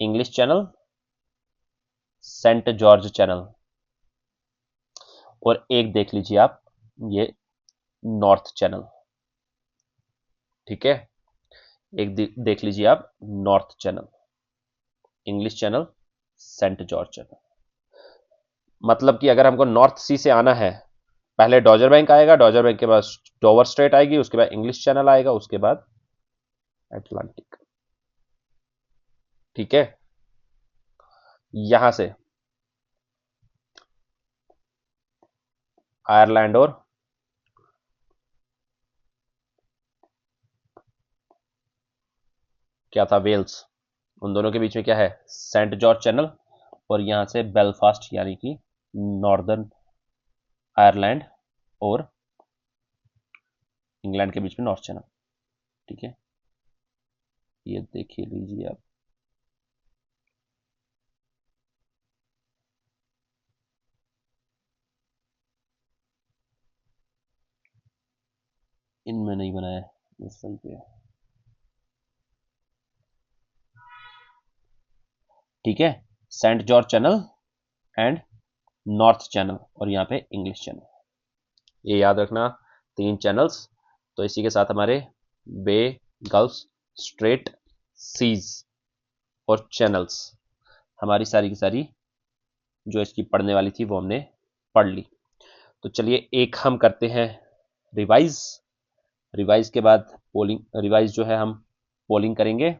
English channel Saint George channel, और एक देख लीजिए आप ये नॉर्थ चैनल। ठीक है, एक देख लीजिए आप north channel, English channel Saint George channel. मतलब कि अगर हमको नॉर्थ सी से आना है, पहले डॉजर बैंक आएगा, डॉजर बैंक के बाद डोवर स्ट्रेट आएगी, उसके बाद इंग्लिश चैनल आएगा, उसके बाद अटलांटिक। ठीक है, यहां से आयरलैंड और क्या था, वेल्स, उन दोनों के बीच में क्या है, सेंट जॉर्ज चैनल, और यहां से बेलफास्ट यानी कि नॉर्दर्न आयरलैंड और इंग्लैंड के बीच में नॉर्थ चैनल। ठीक है, ये देखिए लीजिए आप। इनमें नहीं बनाया है, इस साइड पे। ठीक है, Saint George channel and north channel, और यहाँ पे इंग्लिश चैनल, ये याद रखना, 3 चैनल्स। तो इसी के साथ हमारे बे, गल्फ, स्ट्रेट, सीज और चैनल्स, हमारी सारी की सारी जो इसकी पढ़ने वाली थी वो हमने पढ़ ली। तो चलिए एक हम करते हैं रिवाइज। रिवाइज के बाद पोलिंग, रिवाइज जो है हम पोलिंग करेंगे।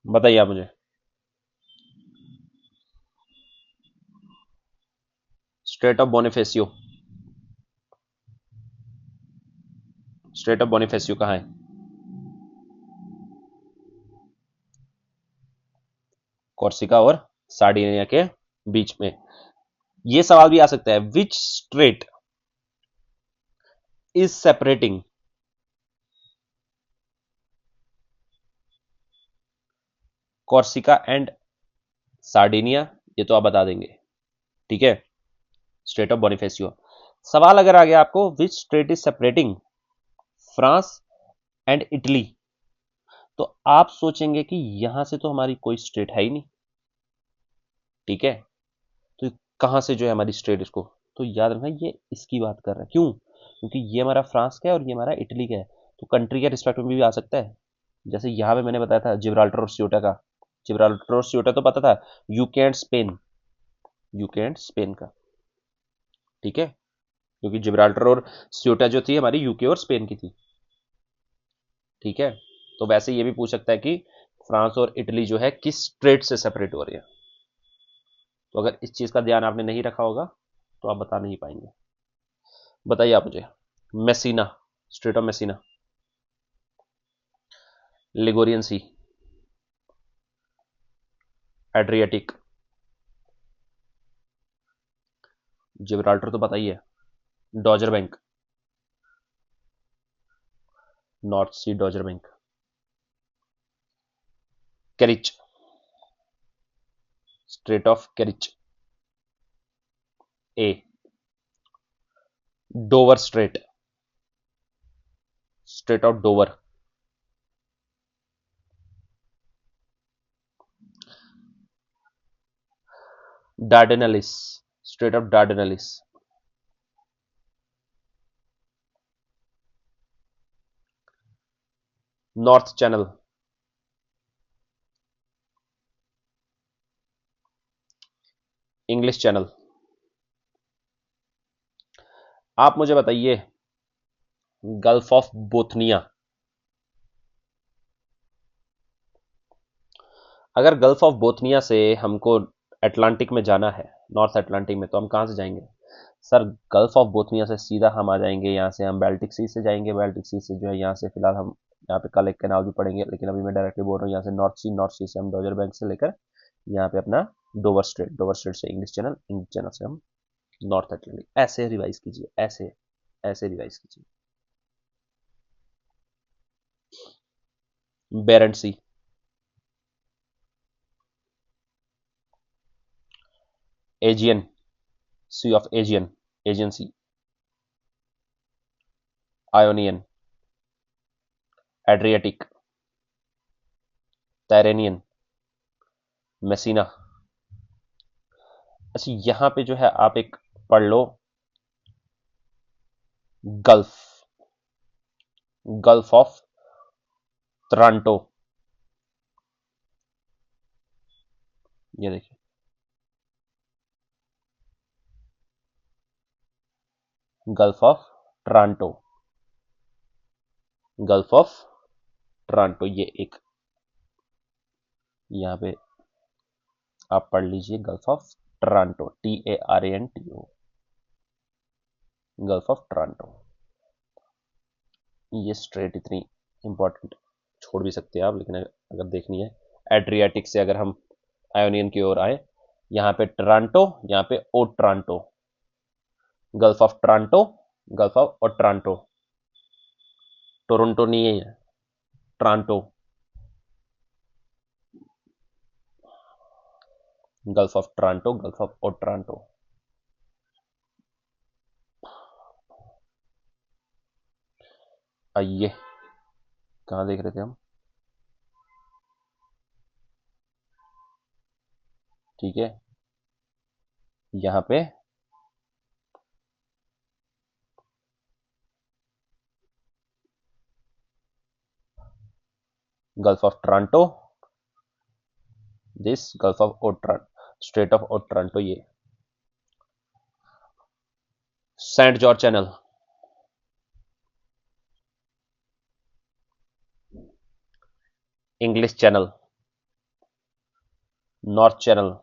बताइए आप मुझे। Straight of Bonifacio, straight of Bonifacio कहाँ है? कोर्सिका और सार्डिनिया के बीच में। ये सवाल भी आ सकता है, which strait is separating Corsica and Sardinia, ये तो आप बता देंगे। ठीक है, स्ट्रेट ऑफ बोनिफेसियो। सवाल अगर आ गया आपको, which strait is separating France and Italy, तो आप सोचेंगे कि यहां से तो हमारी कोई स्ट्रेट है ही नहीं। ठीक है, तो कहां से जो है हमारी स्ट्रेट इसको, तो याद रखना ये इसकी बात कर रहा है। क्यों? क्योंकि ये हमारा फ्रांस का है और ये हमारा इटली का है, तो कंट्री के रिस्पेक्ट में भी आ सकता है। जैसे यहां पे मैंने बताया था जिब्राल्टर और स्यूटा का, जिब्राल्टर और स्यूटा तो पता था, UK and Spain, UK and Spain का। ठीक है, क्योंकि जिब्राल्टर और स्यूटा जो थी हमारी यूके और स्पेन की थी। ठीक है, तो वैसे ये भी पूछ सकता है कि फ्रांस और इटली जो है किस स्ट्रेट से सेपरेट हो रही है। तो अगर इस चीज का ध्यान आपने नहीं रखा होगा तो आप बता नहीं पाएंगे। बताइए आप मुझे, Messina, Strait of Messina, Ligurian Sea, Adriatic, Gibraltar तो पता ही है, Dogger Bank, North Sea Dogger Bank, Kerch, Strait of Kerch, a, Dover Strait, Strait of Dover, Dardanelles, Strait of Dardanelles, North channel, English Channel. आप मुझे बताइए Gulf of Bothnia. अगर Gulf of Bothnia से हमको अटलांटिक में जाना है, north Atlantic में, तो हम कहां से जाएंगे सर? गल्फ ऑफ बोथनिया से सीधा हम आ जाएंगे, यहाँ से हम बाल्टिक सी से जाएंगे। बाल्टिक सी से जो है यहाँ से फिलहाल हम यहाँ पे कल एक कैनाल भी पढ़ेंगे, लेकिन अभी मैं डायरेक्टली बोल रहा हूँ यहाँ से नॉर्थ सी से हम डोजर बैंक से लेकर यहाँ पे अपना डोवर स्ट्रेट से इंग्लिश चैनल से हम नॉर्थ अटलांटिक। ऐसे रिवाइज कीजिए, ऐसे ऐसे रिवाइज कीजिए। Barents Sea, Aegean C of Aegean Sea, Ionian, Adriatic, Tyrrhenian, Messina. अच्छा, यहां पे जो है आप एक पढ़ लो गल्फ, गल्फ ऑफ टोरंटो। ये देखिए, Gulf of Taranto, Gulf of Taranto, ये एक यहां पे आप पढ़ लीजिए Gulf of Taranto, TARANTO, Gulf of Taranto. ये स्ट्रेट इतनी इंपॉर्टेंट छोड़ भी सकते हैं आप, लेकिन अगर देखनी है एड्रियाटिक से अगर हम आयोनियन की ओर आए, यहाँ पे टोरंटो, यहाँ पे ओ Taranto, Gulf of Taranto, Gulf of Otranto, Taranto नहीं है, Taranto, Gulf of Taranto, Gulf of Otranto. आइए, कहाँ देख रहे थे हम? ठीक है, यहाँ पे Gulf of Taranto, this Gulf of Otranto, Strait of Otranto, ये Saint George channel, English Channel, North Channel,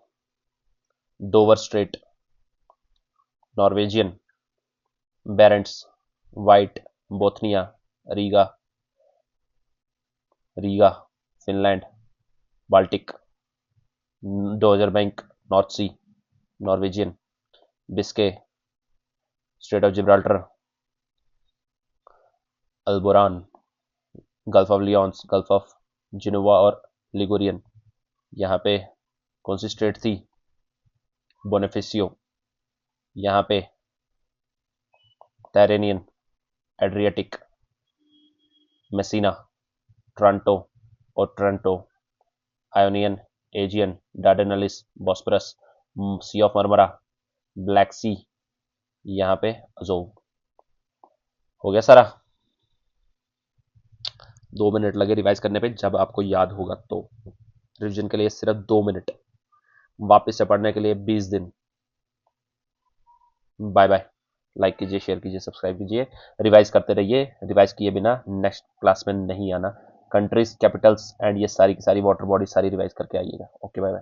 Dover Strait, Norwegian, Barents, White, Bothnia, Riga, Riga, Finland, Baltic, Dogger Bank, North Sea, Norwegian, Biscay, straight of Gibraltar, Alboran, Gulf of Lions, Gulf of Genoa और Ligurian. यहाँ पे कौन सी straight थी? Bonifacio. यहाँ पे Tyrrhenian, Adriatic, Messina, Taranto और Taranto, Ionian, Aegean, Dardanelles, Bosphorus, Sea of Marmara, Black Sea, यहाँ पे अजोव। हो गया सारा? 2 मिनट लगे रिवाइज करने पे, जब आपको याद होगा तो। रिवीजन के लिए सिर्फ 2 मिनट, वापस से पढ़ने के लिए 20 दिन। Bye bye. लाइक कीजिए, शेयर कीजिए, सब्सक्राइब कीजिए, रिवाइज करते रहिए। रिवाइज किए बिना नेक्स्ट क्लास में नहीं आना। कंट्रीज, कैपिटल्स एंड ये सारी की सारी वाटर बॉडी सारी रिवाइज करके आइएगा। Okay, bye bye.